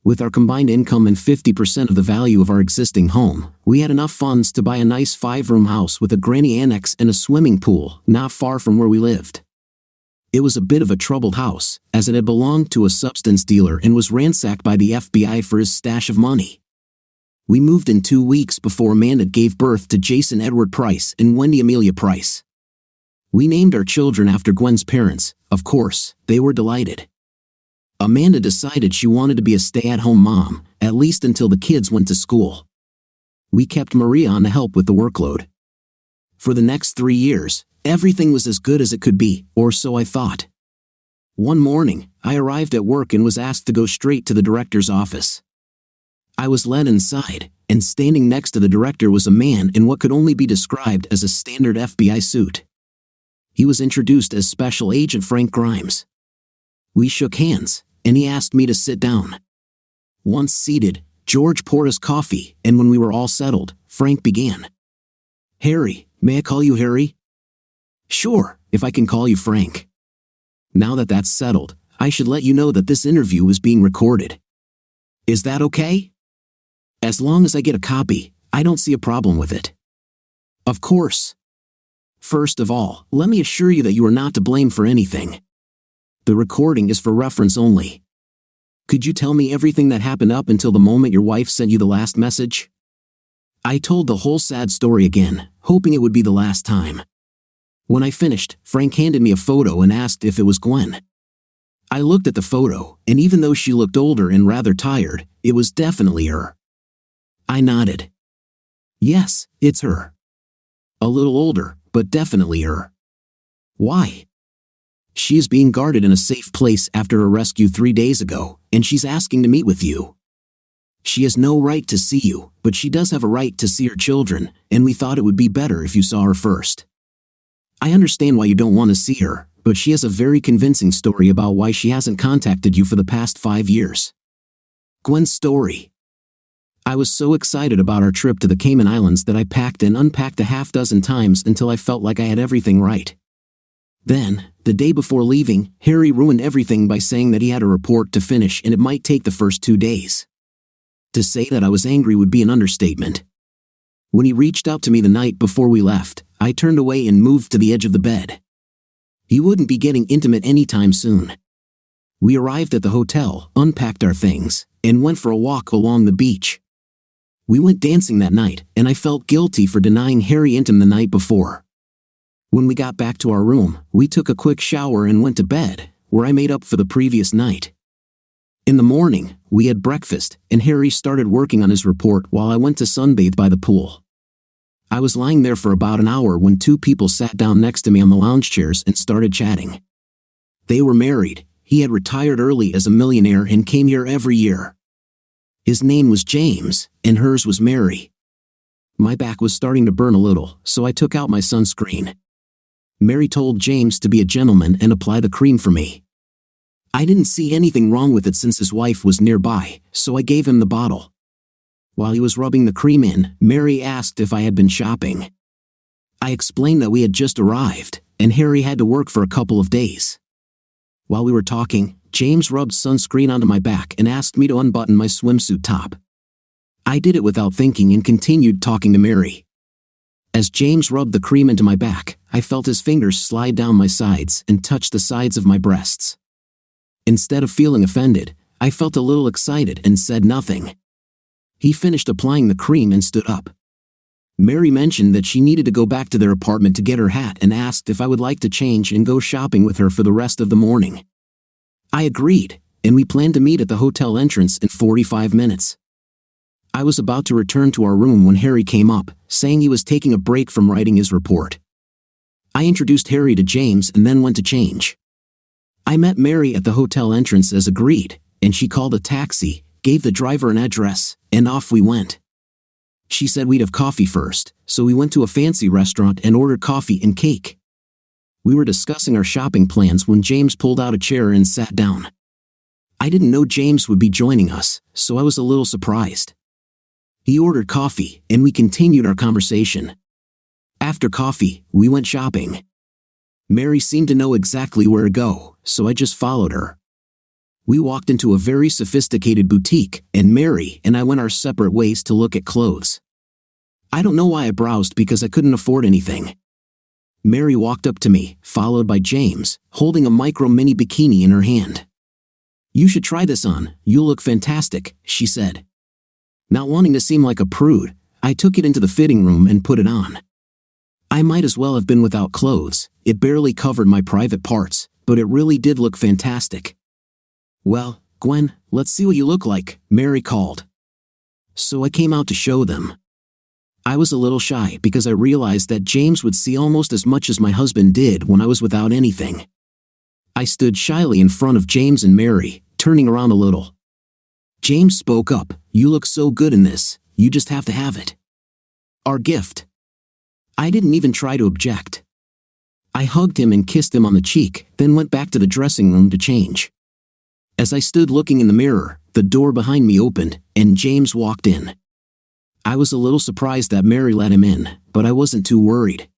With our combined income and 50% of the value of our existing home, we had enough funds to buy a nice 5-room house with a granny annex and a swimming pool, not far from where we lived. It was a bit of a troubled house, as it had belonged to a substance dealer and was ransacked by the FBI for his stash of money. We moved in 2 weeks before Amanda gave birth to Jason Edward Price and Wendy Amelia Price. We named our children after Gwen's parents. Of course, they were delighted. Amanda decided she wanted to be a stay-at-home mom, at least until the kids went to school. We kept Maria on to help with the workload. For the next 3 years, everything was as good as it could be, or so I thought. One morning, I arrived at work and was asked to go straight to the director's office. I was led inside, and standing next to the director was a man in what could only be described as a standard FBI suit. He was introduced as Special Agent Frank Grimes. We shook hands, and he asked me to sit down. Once seated, George poured us coffee, and when we were all settled, Frank began. "Harry, may I call you Harry?" "Sure, if I can call you Frank." "Now that that's settled, I should let you know that this interview is being recorded. Is that okay?" "As long as I get a copy, I don't see a problem with it." "Of course. First of all, let me assure you that you are not to blame for anything. The recording is for reference only. Could you tell me everything that happened up until the moment your wife sent you the last message?" I told the whole sad story again, hoping it would be the last time. When I finished, Frank handed me a photo and asked if it was Gwen. I looked at the photo, and even though she looked older and rather tired, it was definitely her. I nodded. "Yes, it's her. A little older, but definitely her." "Why?" "She is being guarded in a safe place after a rescue 3 days ago, and she's asking to meet with you." She has no right to see you, but she does have a right to see her children, and we thought it would be better if you saw her first. I understand why you don't want to see her, but she has a very convincing story about why she hasn't contacted you for the past 5 years. Gwen's story. I was so excited about our trip to the Cayman Islands that I packed and unpacked a half dozen times until I felt like I had everything right. Then, the day before leaving, Harry ruined everything by saying that he had a report to finish and it might take the first 2 days. To say that I was angry would be an understatement. When he reached out to me the night before we left, I turned away and moved to the edge of the bed. He wouldn't be getting intimate anytime soon. We arrived at the hotel, unpacked our things, and went for a walk along the beach. We went dancing that night, and I felt guilty for denying Harry intimacy the night before. When we got back to our room, we took a quick shower and went to bed, where I made up for the previous night. In the morning, we had breakfast, and Harry started working on his report while I went to sunbathe by the pool. I was lying there for about an hour when 2 people sat down next to me on the lounge chairs and started chatting. They were married. He had retired early as a millionaire and came here every year. His name was James, and hers was Mary. My back was starting to burn a little, so I took out my sunscreen. Mary told James to be a gentleman and apply the cream for me. I didn't see anything wrong with it since his wife was nearby, so I gave him the bottle. While he was rubbing the cream in, Mary asked if I had been shopping. I explained that we had just arrived, and Harry had to work for a couple of days. While we were talking, James rubbed sunscreen onto my back and asked me to unbutton my swimsuit top. I did it without thinking and continued talking to Mary. As James rubbed the cream into my back, I felt his fingers slide down my sides and touch the sides of my breasts. Instead of feeling offended, I felt a little excited and said nothing. He finished applying the cream and stood up. Mary mentioned that she needed to go back to their apartment to get her hat and asked if I would like to change and go shopping with her for the rest of the morning. I agreed, and we planned to meet at the hotel entrance in 45 minutes. I was about to return to our room when Harry came up, saying he was taking a break from writing his report. I introduced Harry to James and then went to change. I met Mary at the hotel entrance as agreed, and she called a taxi, gave the driver an address, and off we went. She said we'd have coffee first, so we went to a fancy restaurant and ordered coffee and cake. We were discussing our shopping plans when James pulled out a chair and sat down. I didn't know James would be joining us, so I was a little surprised. He ordered coffee, and we continued our conversation. After coffee, we went shopping. Mary seemed to know exactly where to go, so I just followed her. We walked into a very sophisticated boutique, and Mary and I went our separate ways to look at clothes. I don't know why I browsed because I couldn't afford anything. Mary walked up to me, followed by James, holding a mini bikini in her hand. "You should try this on, you'll look fantastic," she said. Not wanting to seem like a prude, I took it into the fitting room and put it on. I might as well have been without clothes, it barely covered my private parts, but it really did look fantastic. "Well, Gwen, let's see what you look like," Mary called. So I came out to show them. I was a little shy because I realized that James would see almost as much as my husband did when I was without anything. I stood shyly in front of James and Mary, turning around a little. James spoke up, "You look so good in this, you just have to have it. Our gift." I didn't even try to object. I hugged him and kissed him on the cheek, then went back to the dressing room to change. As I stood looking in the mirror, the door behind me opened, and James walked in. I was a little surprised that Mary let him in, but I wasn't too worried.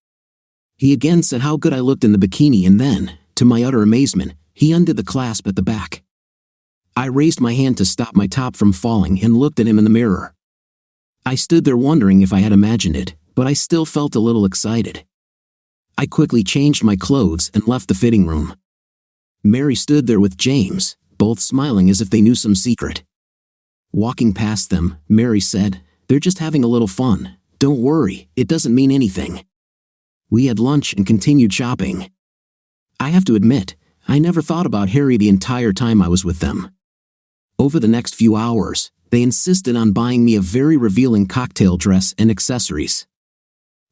He again said how good I looked in the bikini and then, to my utter amazement, he undid the clasp at the back. I raised my hand to stop my top from falling and looked at him in the mirror. I stood there wondering if I had imagined it, but I still felt a little excited. I quickly changed my clothes and left the fitting room. Mary stood there with James, both smiling as if they knew some secret. Walking past them, Mary said, "They're just having a little fun. Don't worry, it doesn't mean anything." We had lunch and continued shopping. I have to admit, I never thought about Harry the entire time I was with them. Over the next few hours, they insisted on buying me a very revealing cocktail dress and accessories.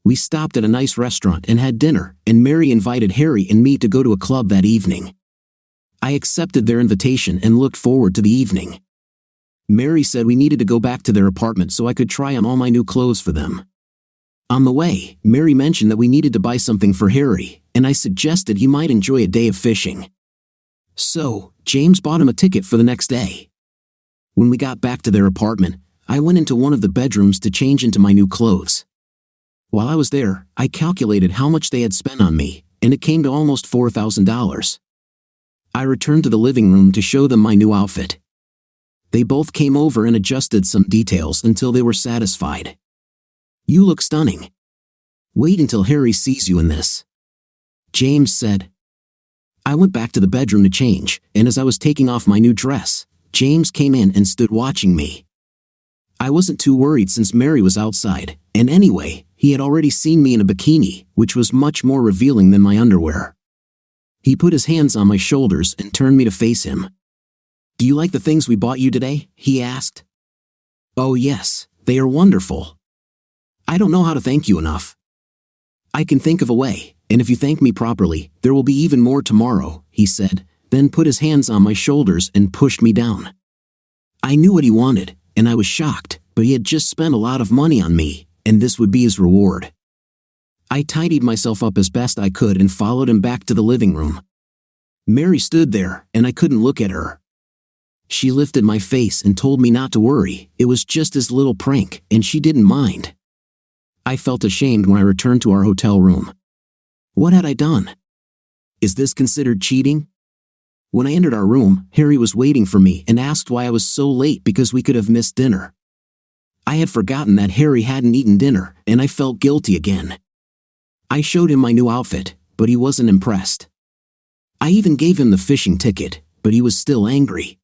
We stopped at a nice restaurant and had dinner, and Mary invited Harry and me to go to a club that evening. I accepted their invitation and looked forward to the evening. Mary said we needed to go back to their apartment so I could try on all my new clothes for them. On the way, Mary mentioned that we needed to buy something for Harry, and I suggested he might enjoy a day of fishing. So, James bought him a ticket for the next day. When we got back to their apartment, I went into one of the bedrooms to change into my new clothes. While I was there, I calculated how much they had spent on me, and it came to almost $4,000. I returned to the living room to show them my new outfit. They both came over and adjusted some details until they were satisfied. "You look stunning. Wait until Harry sees you in this," James said. I went back to the bedroom to change, and as I was taking off my new dress, James came in and stood watching me. I wasn't too worried since Mary was outside, and anyway, he had already seen me in a bikini, which was much more revealing than my underwear. He put his hands on my shoulders and turned me to face him. "Do you like the things we bought you today?" he asked. "Oh yes, they are wonderful. I don't know how to thank you enough." "I can think of a way, and if you thank me properly, there will be even more tomorrow," he said, then put his hands on my shoulders and pushed me down. I knew what he wanted, and I was shocked, but he had just spent a lot of money on me, and this would be his reward. I tidied myself up as best I could and followed him back to the living room. Mary stood there, and I couldn't look at her. She lifted my face and told me not to worry, it was just his little prank, and she didn't mind. I felt ashamed when I returned to our hotel room. What had I done? Is this considered cheating? When I entered our room, Harry was waiting for me and asked why I was so late because we could have missed dinner. I had forgotten that Harry hadn't eaten dinner, and I felt guilty again. I showed him my new outfit, but he wasn't impressed. I even gave him the fishing ticket, but he was still angry.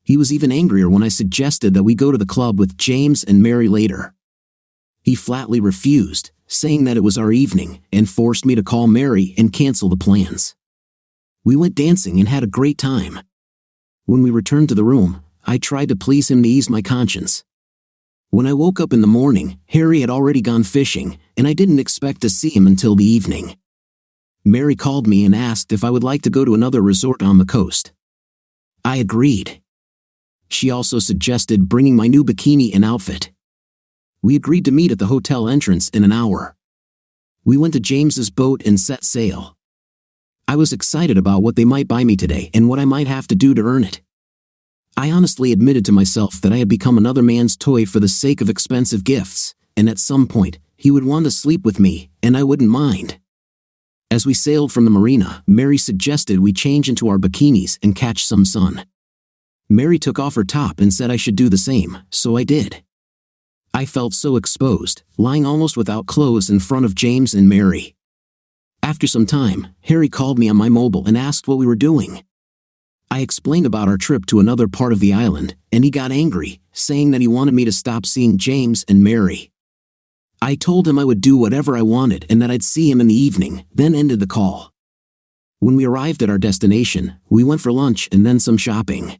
He was even angrier when I suggested that we go to the club with James and Mary later. He flatly refused, saying that it was our evening, and forced me to call Mary and cancel the plans. We went dancing and had a great time. When we returned to the room, I tried to please him to ease my conscience. When I woke up in the morning, Harry had already gone fishing, and I didn't expect to see him until the evening. Mary called me and asked if I would like to go to another resort on the coast. I agreed. She also suggested bringing my new bikini and outfit. We agreed to meet at the hotel entrance in an hour. We went to James's boat and set sail. I was excited about what they might buy me today and what I might have to do to earn it. I honestly admitted to myself that I had become another man's toy for the sake of expensive gifts, and at some point, he would want to sleep with me, and I wouldn't mind. As we sailed from the marina, Mary suggested we change into our bikinis and catch some sun. Mary took off her top and said I should do the same, so I did. I felt so exposed, lying almost without clothes in front of James and Mary. After some time, Harry called me on my mobile and asked what we were doing. I explained about our trip to another part of the island, and he got angry, saying that he wanted me to stop seeing James and Mary. I told him I would do whatever I wanted and that I'd see him in the evening, then ended the call. When we arrived at our destination, we went for lunch and then some shopping.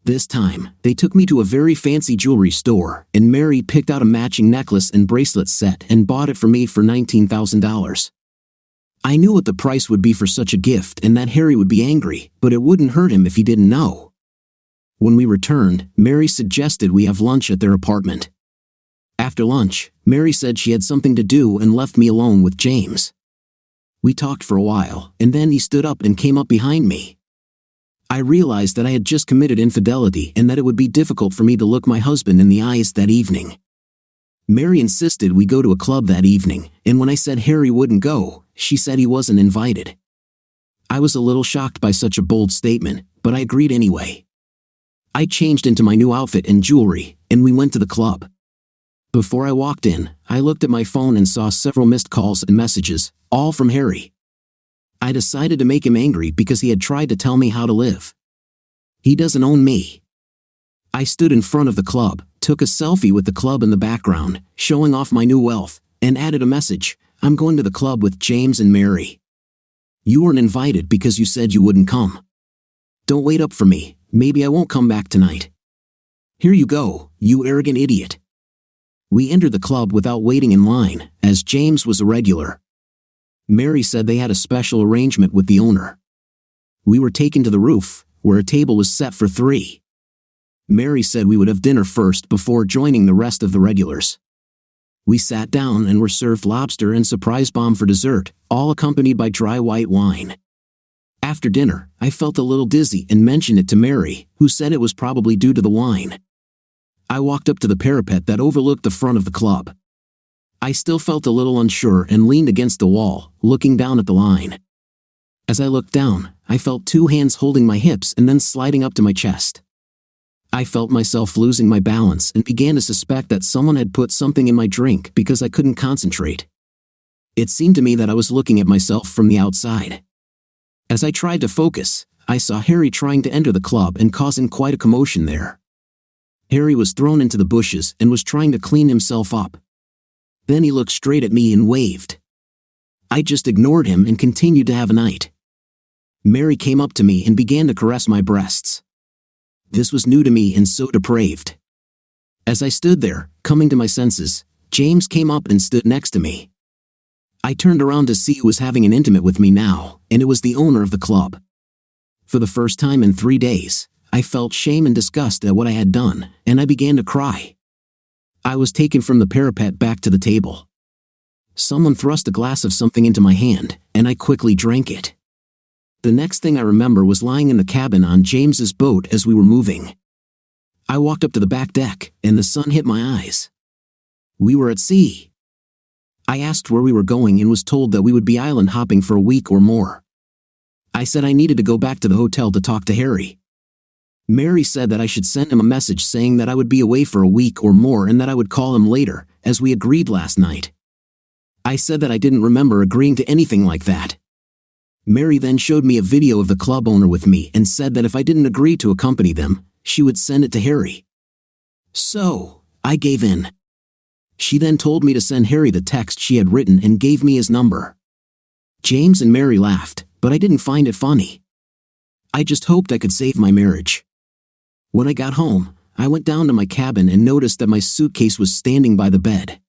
This time, they took me to a very fancy jewelry store, and Mary picked out a matching necklace and bracelet set and bought it for me for $19,000. I knew what the price would be for such a gift and that Harry would be angry, but it wouldn't hurt him if he didn't know. When we returned, Mary suggested we have lunch at their apartment. After lunch, Mary said she had something to do and left me alone with James. We talked for a while, and then he stood up and came up behind me. I realized that I had just committed infidelity and that it would be difficult for me to look my husband in the eyes that evening. Mary insisted we go to a club that evening, and when I said Harry wouldn't go, she said he wasn't invited. I was a little shocked by such a bold statement, but I agreed anyway. I changed into my new outfit and jewelry, and we went to the club. Before I walked in, I looked at my phone and saw several missed calls and messages, all from Harry. I decided to make him angry because he had tried to tell me how to live. He doesn't own me. I stood in front of the club, took a selfie with the club in the background, showing off my new wealth, and added a message, "I'm going to the club with James and Mary. You weren't invited because you said you wouldn't come. Don't wait up for me, maybe I won't come back tonight. Here you go, you arrogant idiot." We entered the club without waiting in line, as James was a regular. Mary said they had a special arrangement with the owner. We were taken to the roof, where a table was set for 3. Mary said we would have dinner first before joining the rest of the regulars. We sat down and were served lobster and surprise bomb for dessert, all accompanied by dry white wine. After dinner, I felt a little dizzy and mentioned it to Mary, who said it was probably due to the wine. I walked up to the parapet that overlooked the front of the club. I still felt a little unsure and leaned against the wall, looking down at the line. As I looked down, I felt 2 hands holding my hips and then sliding up to my chest. I felt myself losing my balance and began to suspect that someone had put something in my drink because I couldn't concentrate. It seemed to me that I was looking at myself from the outside. As I tried to focus, I saw Harry trying to enter the club and causing quite a commotion there. Harry was thrown into the bushes and was trying to clean himself up. Then he looked straight at me and waved. I just ignored him and continued to have a night. Mary came up to me and began to caress my breasts. This was new to me and so depraved. As I stood there, coming to my senses, James came up and stood next to me. I turned around to see who was having an intimate with me now, and it was the owner of the club. For the first time in 3 days, I felt shame and disgust at what I had done, and I began to cry. I was taken from the parapet back to the table. Someone thrust a glass of something into my hand, and I quickly drank it. The next thing I remember was lying in the cabin on James's boat as we were moving. I walked up to the back deck, and the sun hit my eyes. We were at sea. I asked where we were going and was told that we would be island hopping for a week or more. I said I needed to go back to the hotel to talk to Harry. Mary said that I should send him a message saying that I would be away for a week or more and that I would call him later, as we agreed last night. I said that I didn't remember agreeing to anything like that. Mary then showed me a video of the club owner with me and said that if I didn't agree to accompany them, she would send it to Harry. So, I gave in. She then told me to send Harry the text she had written and gave me his number. James and Mary laughed, but I didn't find it funny. I just hoped I could save my marriage. When I got home, I went down to my cabin and noticed that my suitcase was standing by the bed.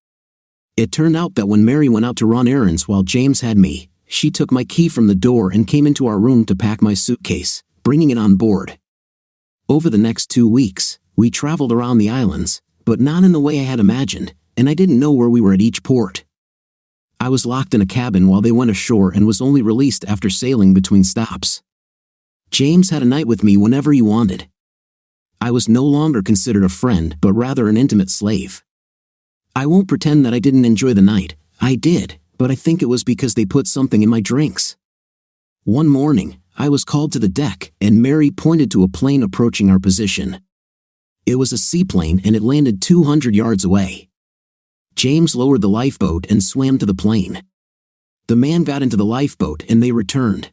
It turned out that when Mary went out to run errands while James had me, she took my key from the door and came into our room to pack my suitcase, bringing it on board. Over the next 2 weeks, we traveled around the islands, but not in the way I had imagined, and I didn't know where we were at each port. I was locked in a cabin while they went ashore and was only released after sailing between stops. James had a night with me whenever he wanted. I was no longer considered a friend but rather an intimate slave. I won't pretend that I didn't enjoy the night. I did, but I think it was because they put something in my drinks. One morning, I was called to the deck and Mary pointed to a plane approaching our position. It was a seaplane and it landed 200 yards away. James lowered the lifeboat and swam to the plane. The man got into the lifeboat and they returned.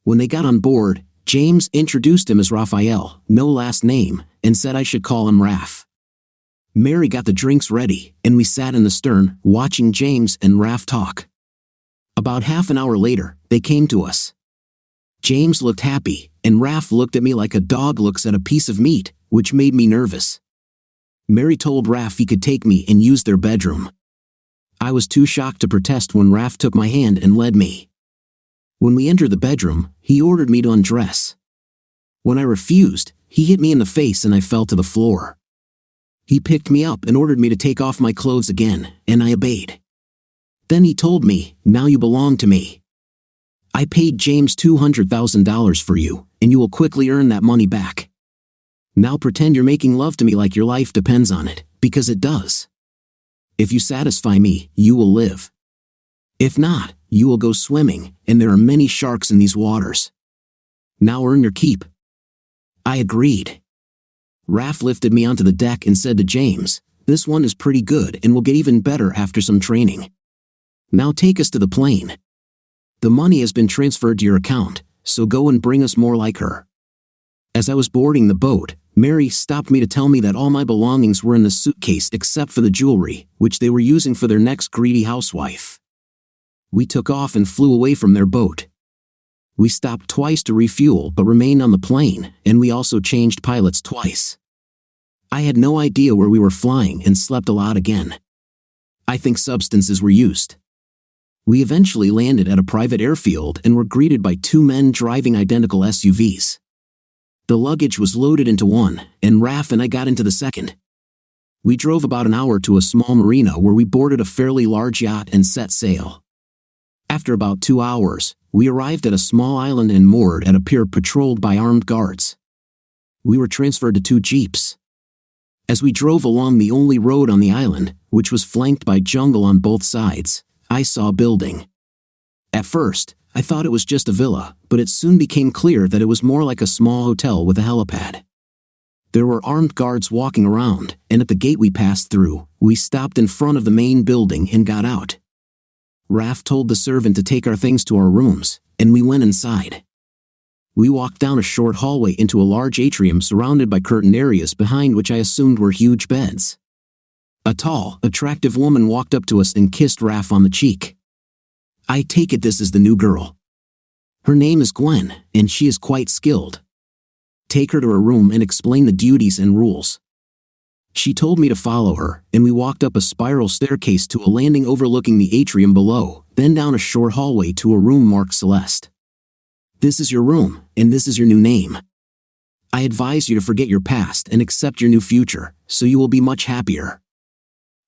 When they got on board, James introduced him as Raphael, no last name, and said I should call him Raph. Mary got the drinks ready, and we sat in the stern, watching James and Raph talk. About half an hour later, they came to us. James looked happy, and Raph looked at me like a dog looks at a piece of meat, which made me nervous. Mary told Raph he could take me and use their bedroom. I was too shocked to protest when Raph took my hand and led me. When we entered the bedroom, he ordered me to undress. When I refused, he hit me in the face and I fell to the floor. He picked me up and ordered me to take off my clothes again, and I obeyed. Then he told me, "Now you belong to me. I paid James $200,000 for you, and you will quickly earn that money back. Now pretend you're making love to me like your life depends on it, because it does. If you satisfy me, you will live. If not, you will go swimming, and there are many sharks in these waters. Now earn your keep." I agreed. Raph lifted me onto the deck and said to James, "This one is pretty good and will get even better after some training. Now take us to the plane. The money has been transferred to your account, so go and bring us more like her." As I was boarding the boat, Mary stopped me to tell me that all my belongings were in the suitcase except for the jewelry, which they were using for their next greedy housewife. We took off and flew away from their boat. We stopped twice to refuel but remained on the plane, and we also changed pilots twice. I had no idea where we were flying and slept a lot again. I think substances were used. We eventually landed at a private airfield and were greeted by 2 men driving identical SUVs. The luggage was loaded into one, and Raph and I got into the second. We drove about an hour to a small marina where we boarded a fairly large yacht and set sail. After about 2 hours, we arrived at a small island and moored at a pier patrolled by armed guards. We were transferred to 2 jeeps. As we drove along the only road on the island, which was flanked by jungle on both sides, I saw a building. At first, I thought it was just a villa, but it soon became clear that it was more like a small hotel with a helipad. There were armed guards walking around, and at the gate we passed through, we stopped in front of the main building and got out. Raph told the servant to take our things to our rooms, and we went inside. We walked down a short hallway into a large atrium surrounded by curtained areas behind which I assumed were huge beds. A tall, attractive woman walked up to us and kissed Raph on the cheek. I take it this is the new girl. Her name is Gwen, and she is quite skilled. Take her to her room and explain the duties and rules. She told me to follow her, and we walked up a spiral staircase to a landing overlooking the atrium below, then down a short hallway to a room marked Celeste. This is your room, and this is your new name. I advise you to forget your past and accept your new future, so you will be much happier.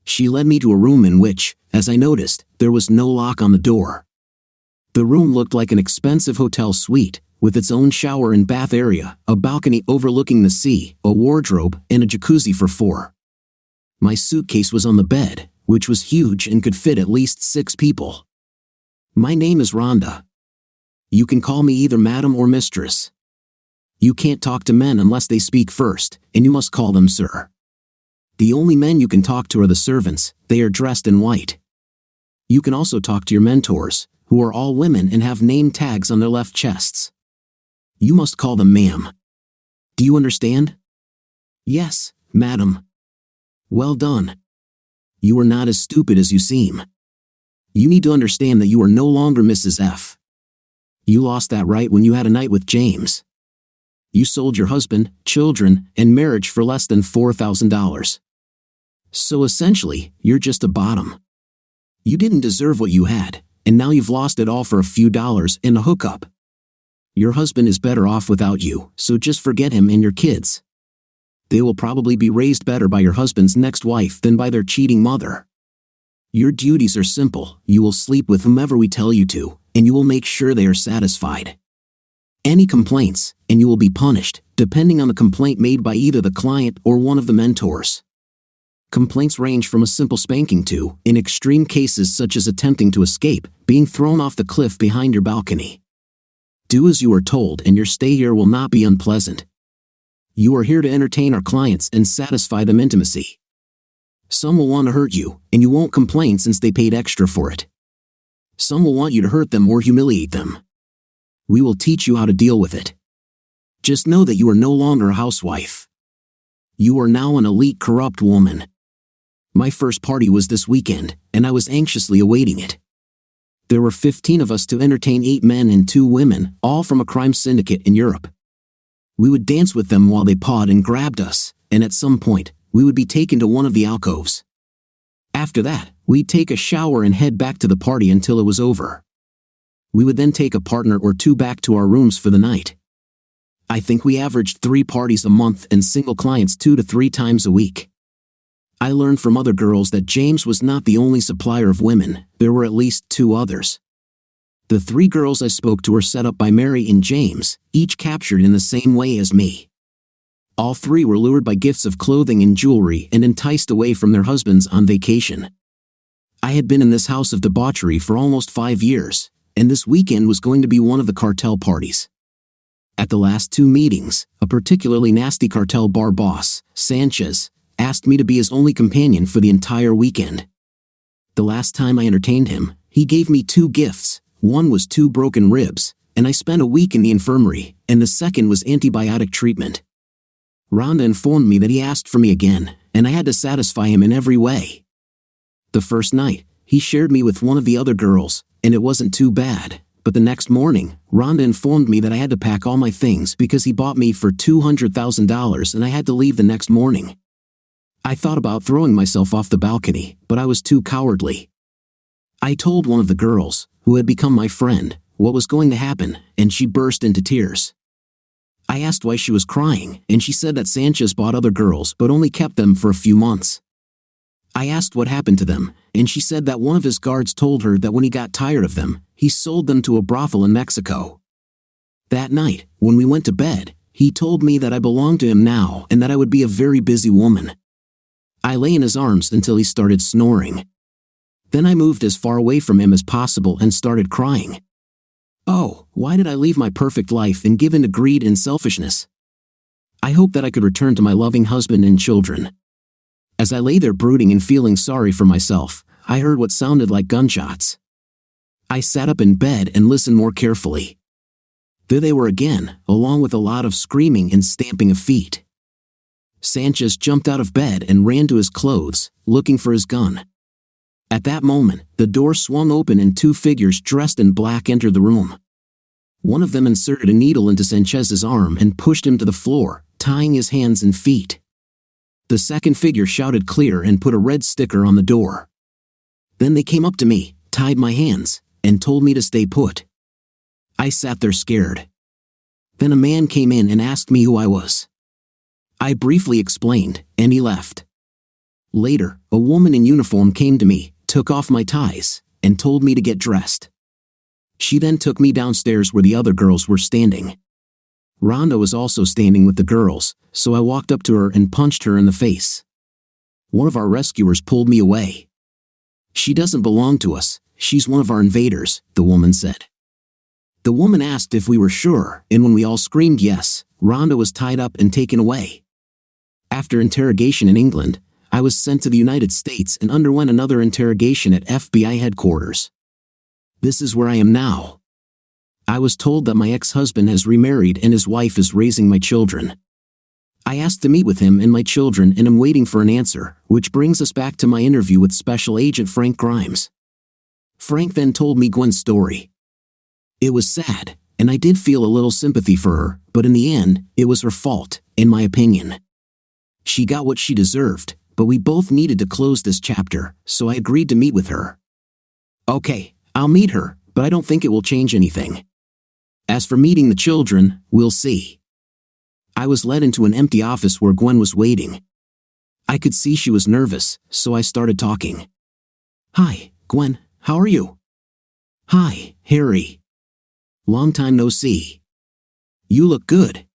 She led me to a room in which, as I noticed, there was no lock on the door. The room looked like an expensive hotel suite, with its own shower and bath area, a balcony overlooking the sea, a wardrobe, and a jacuzzi for 4. My suitcase was on the bed, which was huge and could fit at least 6 people. My name is Rhonda. You can call me either madam or mistress. You can't talk to men unless they speak first, and you must call them sir. The only men you can talk to are the servants, they are dressed in white. You can also talk to your mentors, who are all women and have name tags on their left chests. You must call them ma'am. Do you understand? Yes, madam. Well done. You are not as stupid as you seem. You need to understand that you are no longer Mrs. F. You lost that right when you had a night with James. You sold your husband, children, and marriage for less than $4,000. So essentially, you're just a bottom. You didn't deserve what you had, and now you've lost it all for a few dollars and a hookup. Your husband is better off without you, so just forget him and your kids. They will probably be raised better by your husband's next wife than by their cheating mother. Your duties are simple. You will sleep with whomever we tell you to, and you will make sure they are satisfied. Any complaints, and you will be punished, depending on the complaint made by either the client or one of the mentors. Complaints range from a simple spanking to, in extreme cases such as attempting to escape, being thrown off the cliff behind your balcony. Do as you are told and your stay here will not be unpleasant. You are here to entertain our clients and satisfy them intimacy. Some will want to hurt you, and you won't complain since they paid extra for it. Some will want you to hurt them or humiliate them. We will teach you how to deal with it. Just know that you are no longer a housewife. You are now an elite corrupt woman. My first party was this weekend, and I was anxiously awaiting it. There were 15 of us to entertain 8 men and 2 women, all from a crime syndicate in Europe. We would dance with them while they pawed and grabbed us, and at some point, we would be taken to one of the alcoves. After that, we'd take a shower and head back to the party until it was over. We would then take a partner or 2 back to our rooms for the night. I think we averaged 3 parties a month and single clients 2 to 3 times a week. I learned from other girls that James was not the only supplier of women, there were at least 2 others. The 3 girls I spoke to were set up by Mary and James, each captured in the same way as me. All 3 were lured by gifts of clothing and jewelry and enticed away from their husbands on vacation. I had been in this house of debauchery for almost 5 years, and this weekend was going to be one of the cartel parties. At the last 2 meetings, a particularly nasty cartel bar boss, Sanchez, asked me to be his only companion for the entire weekend. The last time I entertained him, he gave me 2 gifts. One was 2 broken ribs, and I spent a week in the infirmary, and the second was antibiotic treatment. Rhonda informed me that he asked for me again, and I had to satisfy him in every way. The first night, he shared me with one of the other girls, and it wasn't too bad, but the next morning, Rhonda informed me that I had to pack all my things because he bought me for $200,000 and I had to leave the next morning. I thought about throwing myself off the balcony, but I was too cowardly. I told one of the girls, who had become my friend, what was going to happen, and she burst into tears. I asked why she was crying, and she said that Sanchez bought other girls but only kept them for a few months. I asked what happened to them, and she said that one of his guards told her that when he got tired of them, he sold them to a brothel in Mexico. That night, when we went to bed, he told me that I belonged to him now and that I would be a very busy woman. I lay in his arms until he started snoring. Then I moved as far away from him as possible and started crying. Oh, why did I leave my perfect life and give in to greed and selfishness? I hoped that I could return to my loving husband and children. As I lay there brooding and feeling sorry for myself, I heard what sounded like gunshots. I sat up in bed and listened more carefully. There they were again, along with a lot of screaming and stamping of feet. Sanchez jumped out of bed and ran to his clothes, looking for his gun. At that moment, the door swung open and two figures dressed in black entered the room. One of them inserted a needle into Sanchez's arm and pushed him to the floor, tying his hands and feet. The second figure shouted clear and put a red sticker on the door. Then they came up to me, tied my hands, and told me to stay put. I sat there scared. Then a man came in and asked me who I was. I briefly explained, and he left. Later, a woman in uniform came to me, took off my ties, and told me to get dressed. She then took me downstairs where the other girls were standing. Rhonda was also standing with the girls, so I walked up to her and punched her in the face. One of our rescuers pulled me away. She doesn't belong to us, she's one of our invaders, the woman said. The woman asked if we were sure, and when we all screamed yes, Rhonda was tied up and taken away. After interrogation in England, I was sent to the United States and underwent another interrogation at FBI headquarters. This is where I am now. I was told that my ex-husband has remarried and his wife is raising my children. I asked to meet with him and my children and am waiting for an answer, which brings us back to my interview with Special Agent Frank Grimes. Frank then told me Gwen's story. It was sad, and I did feel a little sympathy for her, but in the end, it was her fault, in my opinion. She got what she deserved, but we both needed to close this chapter, so I agreed to meet with her. Okay, I'll meet her, but I don't think it will change anything. As for meeting the children, we'll see. I was led into an empty office where Gwen was waiting. I could see she was nervous, so I started talking. Hi, Gwen, how are you? Hi, Harry. Long time no see. You look good.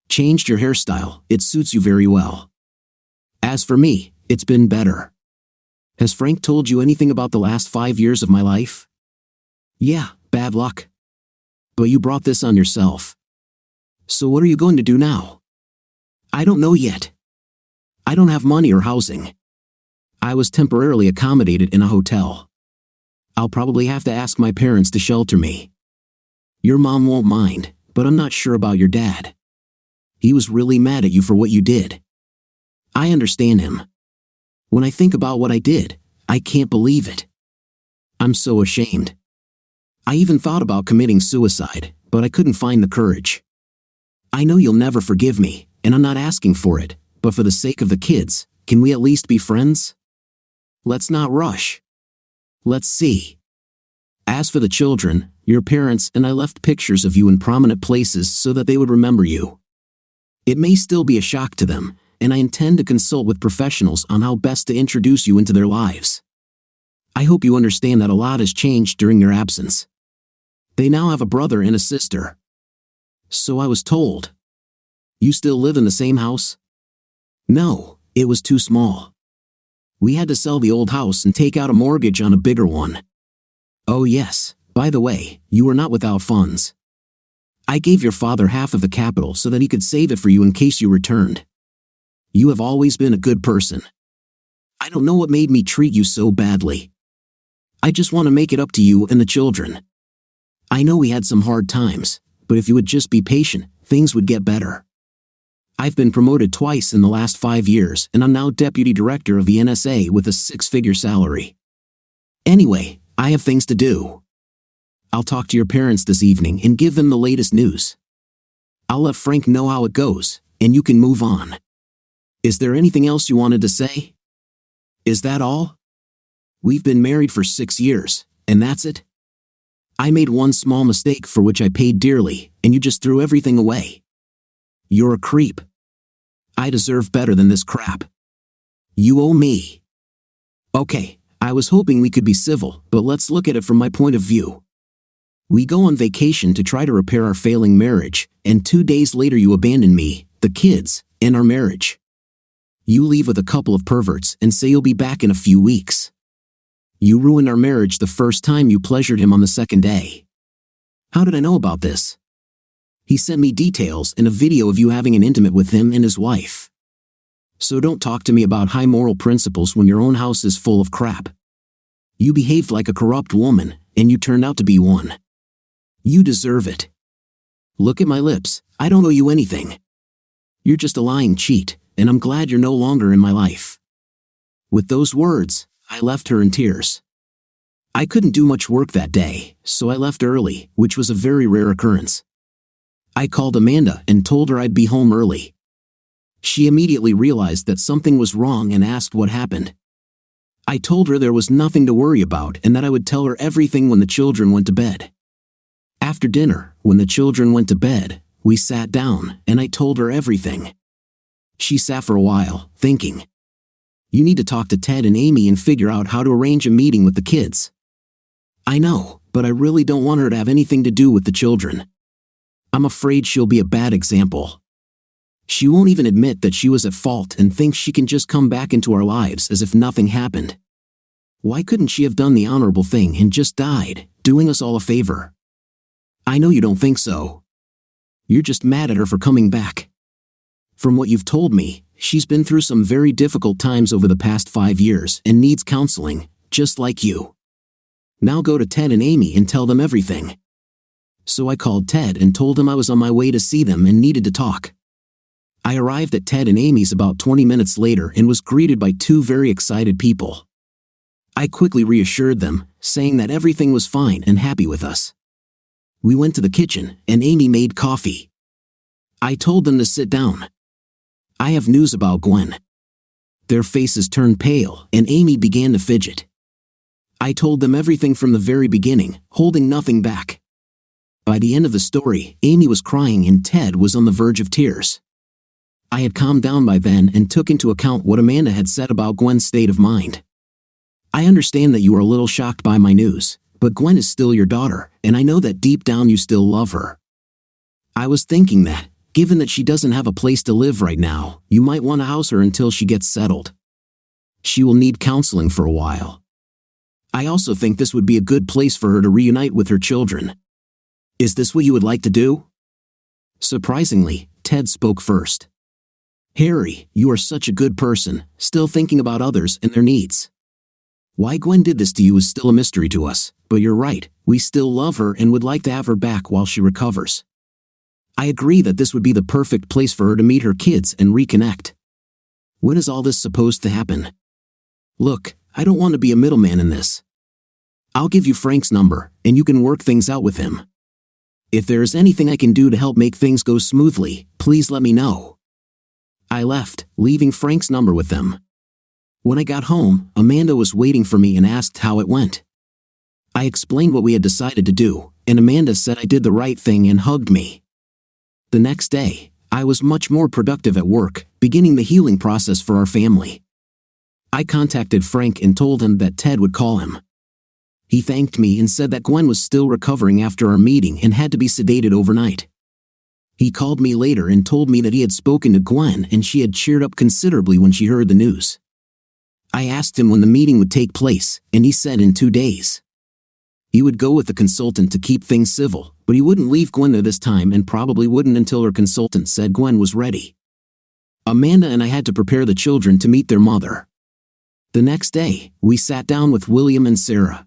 Changed your hairstyle, it suits you very well. As for me, it's been better. Has Frank told you anything about the last 5 years of my life? Yeah, bad luck. But you brought this on yourself. So what are you going to do now? I don't know yet. I don't have money or housing. I was temporarily accommodated in a hotel. I'll probably have to ask my parents to shelter me. Your mom won't mind, but I'm not sure about your dad. He was really mad at you for what you did. I understand him. When I think about what I did, I can't believe it. I'm so ashamed. I even thought about committing suicide, but I couldn't find the courage. I know you'll never forgive me, and I'm not asking for it, but for the sake of the kids, can we at least be friends? Let's not rush. Let's see. As for the children, your parents and I left pictures of you in prominent places so that they would remember you. It may still be a shock to them, and I intend to consult with professionals on how best to introduce you into their lives. I hope you understand that a lot has changed during your absence. They now have a brother and a sister. So I was told. You still live in the same house? No, it was too small. We had to sell the old house and take out a mortgage on a bigger one. Oh yes, by the way, you were not without funds. I gave your father half of the capital so that he could save it for you in case you returned. You have always been a good person. I don't know what made me treat you so badly. I just want to make it up to you and the children. I know we had some hard times, but if you would just be patient, things would get better. I've been promoted twice in the last 5 years and I'm now deputy director of the NSA with a 6-figure salary. Anyway, I have things to do. I'll talk to your parents this evening and give them the latest news. I'll let Frank know how it goes, and you can move on. Is there anything else you wanted to say? Is that all? We've been married for 6 years, and that's it? I made one small mistake for which I paid dearly, and you just threw everything away. You're a creep. I deserve better than this crap. You owe me. Okay, I was hoping we could be civil, but let's look at it from my point of view. We go on vacation to try to repair our failing marriage, and 2 days later you abandon me, the kids, and our marriage. You leave with a couple of perverts and say you'll be back in a few weeks. You ruined our marriage the first time you pleasured him on the second day. How did I know about this? He sent me details and a video of you having an intimate with him and his wife. So don't talk to me about high moral principles when your own house is full of crap. You behaved like a corrupt woman, and you turned out to be one. You deserve it. Look at my lips, I don't owe you anything. You're just a lying cheat, and I'm glad you're no longer in my life. With those words, I left her in tears. I couldn't do much work that day, so I left early, which was a very rare occurrence. I called Amanda and told her I'd be home early. She immediately realized that something was wrong and asked what happened. I told her there was nothing to worry about and that I would tell her everything when the children went to bed. After dinner, when the children went to bed, we sat down and I told her everything. She sat for a while, thinking. You need to talk to Ted and Amy and figure out how to arrange a meeting with the kids. I know, but I really don't want her to have anything to do with the children. I'm afraid she'll be a bad example. She won't even admit that she was at fault and thinks she can just come back into our lives as if nothing happened. Why couldn't she have done the honorable thing and just died, doing us all a favor? I know you don't think so. You're just mad at her for coming back. From what you've told me, she's been through some very difficult times over the past 5 years and needs counseling, just like you. Now go to Ted and Amy and tell them everything. So I called Ted and told him I was on my way to see them and needed to talk. I arrived at Ted and Amy's about 20 minutes later and was greeted by 2 very excited people. I quickly reassured them, saying that everything was fine and happy with us. We went to the kitchen, and Amy made coffee. I told them to sit down. I have news about Gwen. Their faces turned pale, and Amy began to fidget. I told them everything from the very beginning, holding nothing back. By the end of the story, Amy was crying and Ted was on the verge of tears. I had calmed down by then and took into account what Amanda had said about Gwen's state of mind. I understand that you are a little shocked by my news, but Gwen is still your daughter, and I know that deep down you still love her. I was thinking that, given that she doesn't have a place to live right now, you might want to house her until she gets settled. She will need counseling for a while. I also think this would be a good place for her to reunite with her children. Is this what you would like to do? Surprisingly, Ted spoke first. Harry, you are such a good person, still thinking about others and their needs. Why Gwen did this to you is still a mystery to us, but you're right, we still love her and would like to have her back while she recovers. I agree that this would be the perfect place for her to meet her kids and reconnect. When is all this supposed to happen? Look, I don't want to be a middleman in this. I'll give you Frank's number, and you can work things out with him. If there is anything I can do to help make things go smoothly, please let me know. I left, leaving Frank's number with them. When I got home, Amanda was waiting for me and asked how it went. I explained what we had decided to do, and Amanda said I did the right thing and hugged me. The next day, I was much more productive at work, beginning the healing process for our family. I contacted Frank and told him that Ted would call him. He thanked me and said that Gwen was still recovering after our meeting and had to be sedated overnight. He called me later and told me that he had spoken to Gwen and she had cheered up considerably when she heard the news. I asked him when the meeting would take place, and he said in 2 days. He would go with the consultant to keep things civil, but he wouldn't leave Gwen there this time and probably wouldn't until her consultant said Gwen was ready. Amanda and I had to prepare the children to meet their mother. The next day, we sat down with William and Sarah.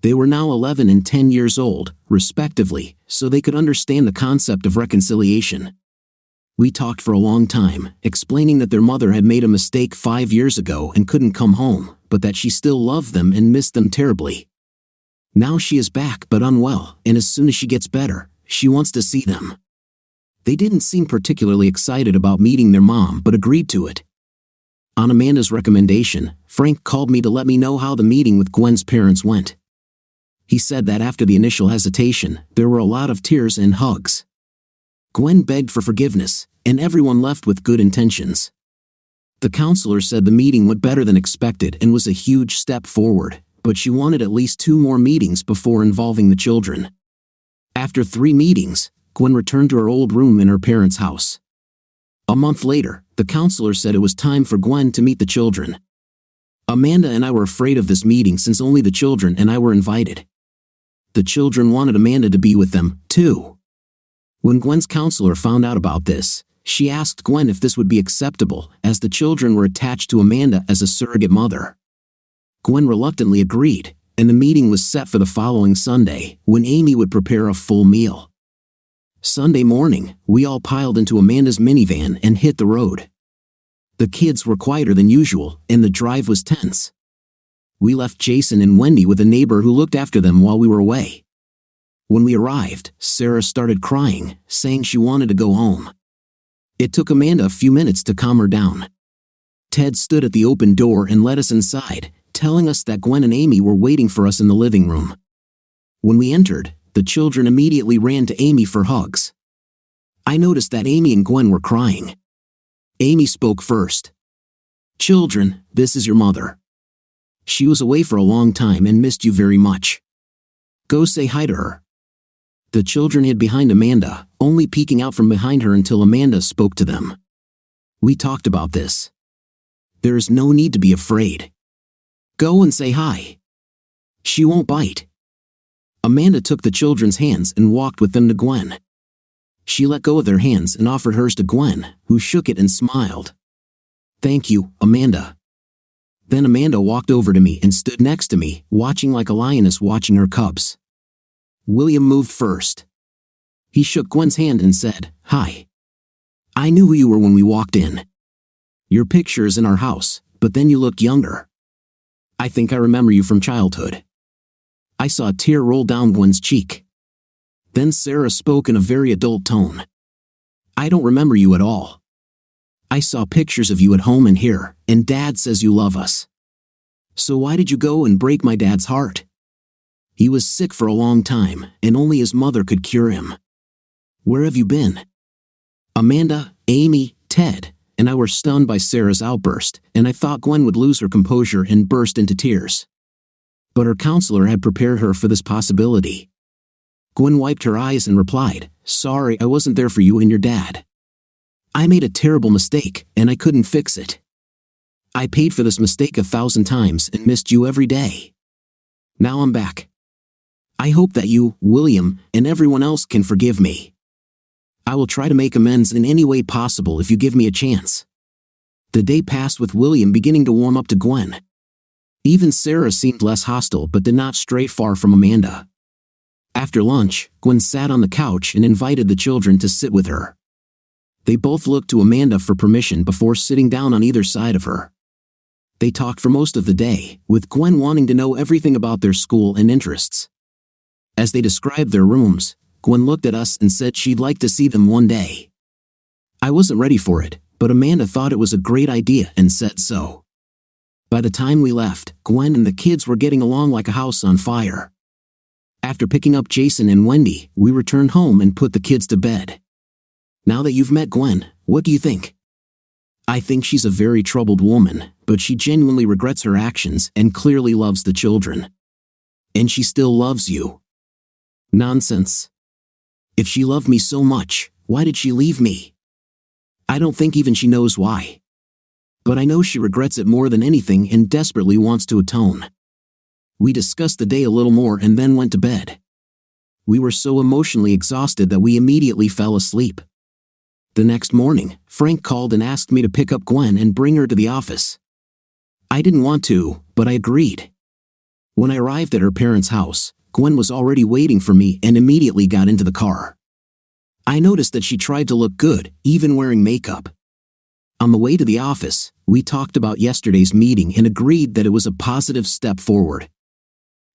They were now 11 and 10 years old, respectively, so they could understand the concept of reconciliation. We talked for a long time, explaining that their mother had made a mistake 5 years ago and couldn't come home, but that she still loved them and missed them terribly. Now she is back but unwell, and as soon as she gets better, she wants to see them. They didn't seem particularly excited about meeting their mom but agreed to it. On Amanda's recommendation, Frank called me to let me know how the meeting with Gwen's parents went. He said that after the initial hesitation, there were a lot of tears and hugs. Gwen begged for forgiveness, and everyone left with good intentions. The counselor said the meeting went better than expected and was a huge step forward, but she wanted at least 2 more meetings before involving the children. After 3 meetings, Gwen returned to her old room in her parents' house. A month later, the counselor said it was time for Gwen to meet the children. Amanda and I were afraid of this meeting since only the children and I were invited. The children wanted Amanda to be with them, too. When Gwen's counselor found out about this, she asked Gwen if this would be acceptable, as the children were attached to Amanda as a surrogate mother. Gwen reluctantly agreed, and the meeting was set for the following Sunday, when Amy would prepare a full meal. Sunday morning, we all piled into Amanda's minivan and hit the road. The kids were quieter than usual, and the drive was tense. We left Jason and Wendy with a neighbor who looked after them while we were away. When we arrived, Sarah started crying, saying she wanted to go home. It took Amanda a few minutes to calm her down. Ted stood at the open door and let us inside, telling us that Gwen and Amy were waiting for us in the living room. When we entered, the children immediately ran to Amy for hugs. I noticed that Amy and Gwen were crying. Amy spoke first. "Children, this is your mother. She was away for a long time and missed you very much. Go say hi to her." The children hid behind Amanda, only peeking out from behind her until Amanda spoke to them. "We talked about this. There is no need to be afraid. Go and say hi. She won't bite." Amanda took the children's hands and walked with them to Gwen. She let go of their hands and offered hers to Gwen, who shook it and smiled. "Thank you, Amanda." Then Amanda walked over to me and stood next to me, watching like a lioness watching her cubs. William moved first. He shook Gwen's hand and said, "Hi. I knew who you were when we walked in. Your picture is in our house, but then you looked younger. I think I remember you from childhood." I saw a tear roll down Gwen's cheek. Then Sarah spoke in a very adult tone. "I don't remember you at all. I saw pictures of you at home and here, and Dad says you love us. So why did you go and break my dad's heart? He was sick for a long time, and only his mother could cure him. Where have you been?" Amanda, Amy, Ted, and I were stunned by Sarah's outburst, and I thought Gwen would lose her composure and burst into tears. But her counselor had prepared her for this possibility. Gwen wiped her eyes and replied, "Sorry, I wasn't there for you and your dad. I made a terrible mistake, and I couldn't fix it. I paid for this mistake 1,000 times and missed you every day. Now I'm back. I hope that you, William, and everyone else can forgive me. I will try to make amends in any way possible if you give me a chance." The day passed with William beginning to warm up to Gwen. Even Sarah seemed less hostile but did not stray far from Amanda. After lunch, Gwen sat on the couch and invited the children to sit with her. They both looked to Amanda for permission before sitting down on either side of her. They talked for most of the day, with Gwen wanting to know everything about their school and interests. As they described their rooms, Gwen looked at us and said she'd like to see them one day. I wasn't ready for it, but Amanda thought it was a great idea and said so. By the time we left, Gwen and the kids were getting along like a house on fire. After picking up Jason and Wendy, we returned home and put the kids to bed. Now that you've met Gwen, what do you think? I think she's a very troubled woman, but she genuinely regrets her actions and clearly loves the children. And she still loves you. Nonsense. If she loved me so much, why did she leave me? I don't think even she knows why. But I know she regrets it more than anything and desperately wants to atone. We discussed the day a little more and then went to bed. We were so emotionally exhausted that we immediately fell asleep. The next morning, Frank called and asked me to pick up Gwen and bring her to the office. I didn't want to, but I agreed. When I arrived at her parents' house, Gwen was already waiting for me and immediately got into the car. I noticed that she tried to look good, even wearing makeup. On the way to the office, we talked about yesterday's meeting and agreed that it was a positive step forward.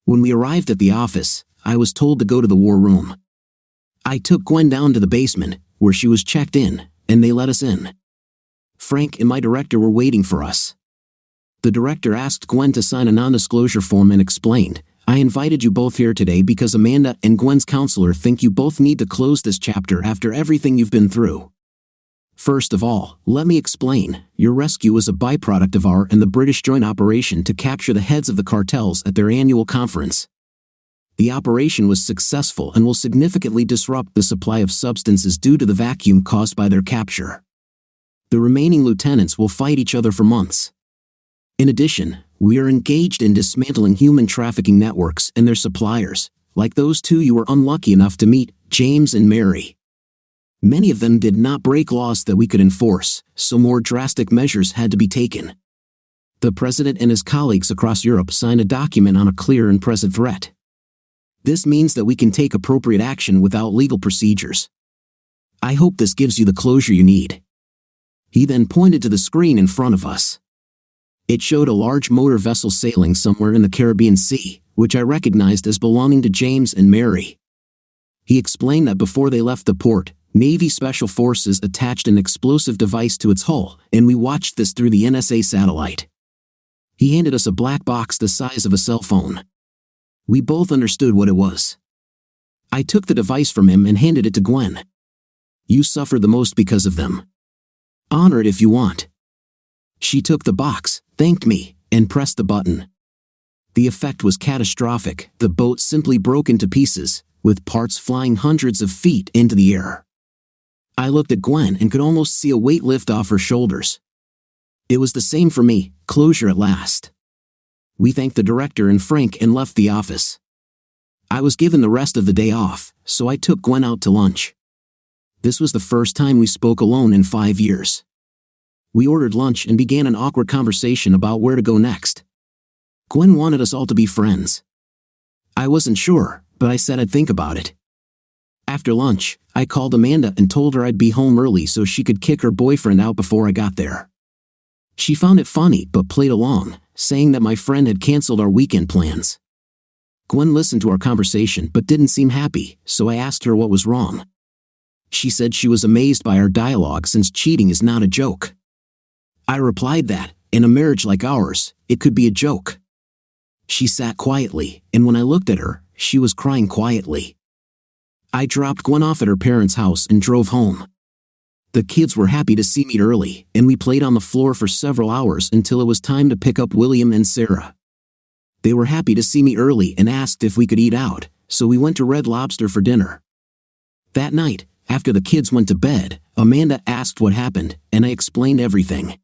When we arrived at the office, I was told to go to the war room. I took Gwen down to the basement, where she was checked in, and they let us in. Frank and my director were waiting for us. The director asked Gwen to sign a non-disclosure form and explained, "I invited you both here today because Amanda and Gwen's counselor think you both need to close this chapter after everything you've been through." First of all, let me explain. Your rescue was a byproduct of our and the British joint operation to capture the heads of the cartels at their annual conference. The operation was successful and will significantly disrupt the supply of substances due to the vacuum caused by their capture. The remaining lieutenants will fight each other for months. In addition, we are engaged in dismantling human trafficking networks and their suppliers, like those two you were unlucky enough to meet, James and Mary. Many of them did not break laws that we could enforce, so more drastic measures had to be taken. The President and his colleagues across Europe signed a document on a clear and present threat. This means that we can take appropriate action without legal procedures. I hope this gives you the closure you need. He then pointed to the screen in front of us. It showed a large motor vessel sailing somewhere in the Caribbean Sea, which I recognized as belonging to James and Mary. He explained that before they left the port, Navy Special Forces attached an explosive device to its hull, and we watched this through the NSA satellite. He handed us a black box the size of a cell phone. We both understood what it was. I took the device from him and handed it to Gwen. You suffered the most because of them. Honor it if you want. She took the box, thanked me, and pressed the button. The effect was catastrophic. The boat simply broke into pieces, with parts flying hundreds of feet into the air. I looked at Gwen and could almost see a weight lift off her shoulders. It was the same for me, closure at last. We thanked the director and Frank and left the office. I was given the rest of the day off, so I took Gwen out to lunch. This was the first time we spoke alone in 5 years. We ordered lunch and began an awkward conversation about where to go next. Gwen wanted us all to be friends. I wasn't sure, but I said I'd think about it. After lunch, I called Amanda and told her I'd be home early so she could kick her boyfriend out before I got there. She found it funny but played along, saying that my friend had canceled our weekend plans. Gwen listened to our conversation but didn't seem happy, so I asked her what was wrong. She said she was amazed by our dialogue since cheating is not a joke. I replied that, in a marriage like ours, it could be a joke. She sat quietly, and when I looked at her, she was crying quietly. I dropped Gwen off at her parents' house and drove home. The kids were happy to see me early, and we played on the floor for several hours until it was time to pick up William and Sarah. They were happy to see me early and asked if we could eat out, so we went to Red Lobster for dinner. That night, after the kids went to bed, Amanda asked what happened, and I explained everything.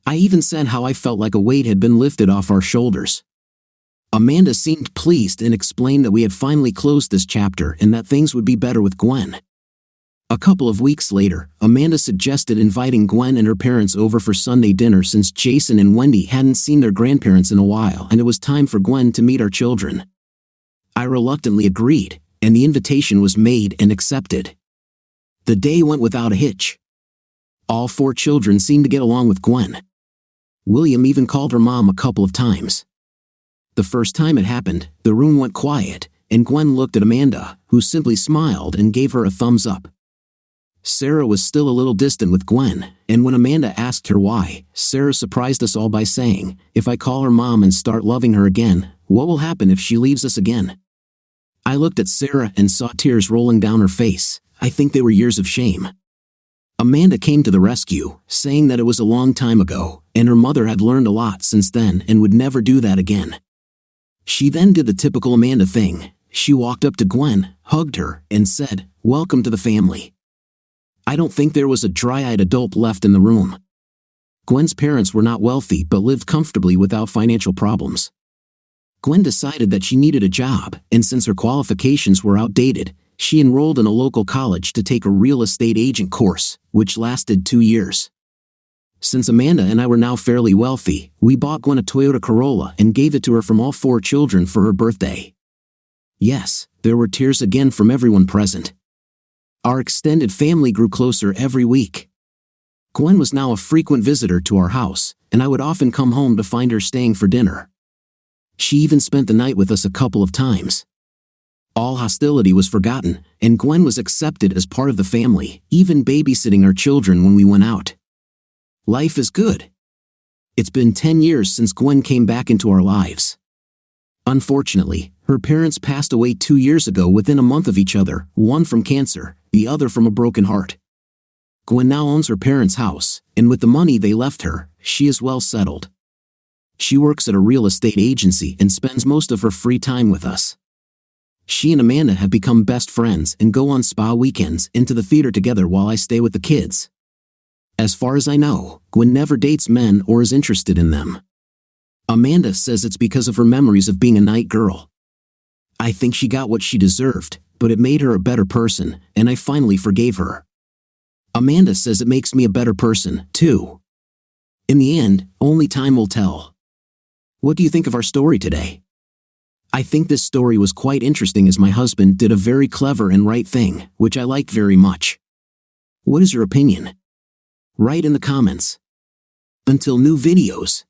I even said how I felt like a weight had been lifted off our shoulders. Amanda seemed pleased and explained that we had finally closed this chapter and that things would be better with Gwen. A couple of weeks later, Amanda suggested inviting Gwen and her parents over for Sunday dinner since Jason and Wendy hadn't seen their grandparents in a while and it was time for Gwen to meet our children. I reluctantly agreed, and the invitation was made and accepted. The day went without a hitch. All 4 children seemed to get along with Gwen. William even called her mom a couple of times. The first time it happened, the room went quiet, and Gwen looked at Amanda, who simply smiled and gave her a thumbs up. Sarah was still a little distant with Gwen, and when Amanda asked her why, Sarah surprised us all by saying, "If I call her mom and start loving her again, what will happen if she leaves us again?" I looked at Sarah and saw tears rolling down her face. I think they were years of shame. Amanda came to the rescue, saying that it was a long time ago, and her mother had learned a lot since then and would never do that again. She then did the typical Amanda thing. She walked up to Gwen, hugged her, and said, "Welcome to the family." I don't think there was a dry-eyed adult left in the room. Gwen's parents were not wealthy but lived comfortably without financial problems. Gwen decided that she needed a job, and since her qualifications were outdated, she enrolled in a local college to take a real estate agent course, which lasted 2 years. Since Amanda and I were now fairly wealthy, we bought Gwen a Toyota Corolla and gave it to her from all 4 children for her birthday. Yes, there were tears again from everyone present. Our extended family grew closer every week. Gwen was now a frequent visitor to our house, and I would often come home to find her staying for dinner. She even spent the night with us a couple of times. All hostility was forgotten, and Gwen was accepted as part of the family, even babysitting our children when we went out. Life is good. It's been 10 years since Gwen came back into our lives. Unfortunately, her parents passed away 2 years ago within a month of each other, one from cancer, the other from a broken heart. Gwen now owns her parents' house, and with the money they left her, she is well settled. She works at a real estate agency and spends most of her free time with us. She and Amanda have become best friends and go on spa weekends and to the theater together while I stay with the kids. As far as I know, Gwen never dates men or is interested in them. Amanda says it's because of her memories of being a night girl. I think she got what she deserved, but it made her a better person, and I finally forgave her. Amanda says it makes me a better person, too. In the end, only time will tell. What do you think of our story today? I think this story was quite interesting as my husband did a very clever and right thing, which I like very much. What is your opinion? Write in the comments. Until new videos.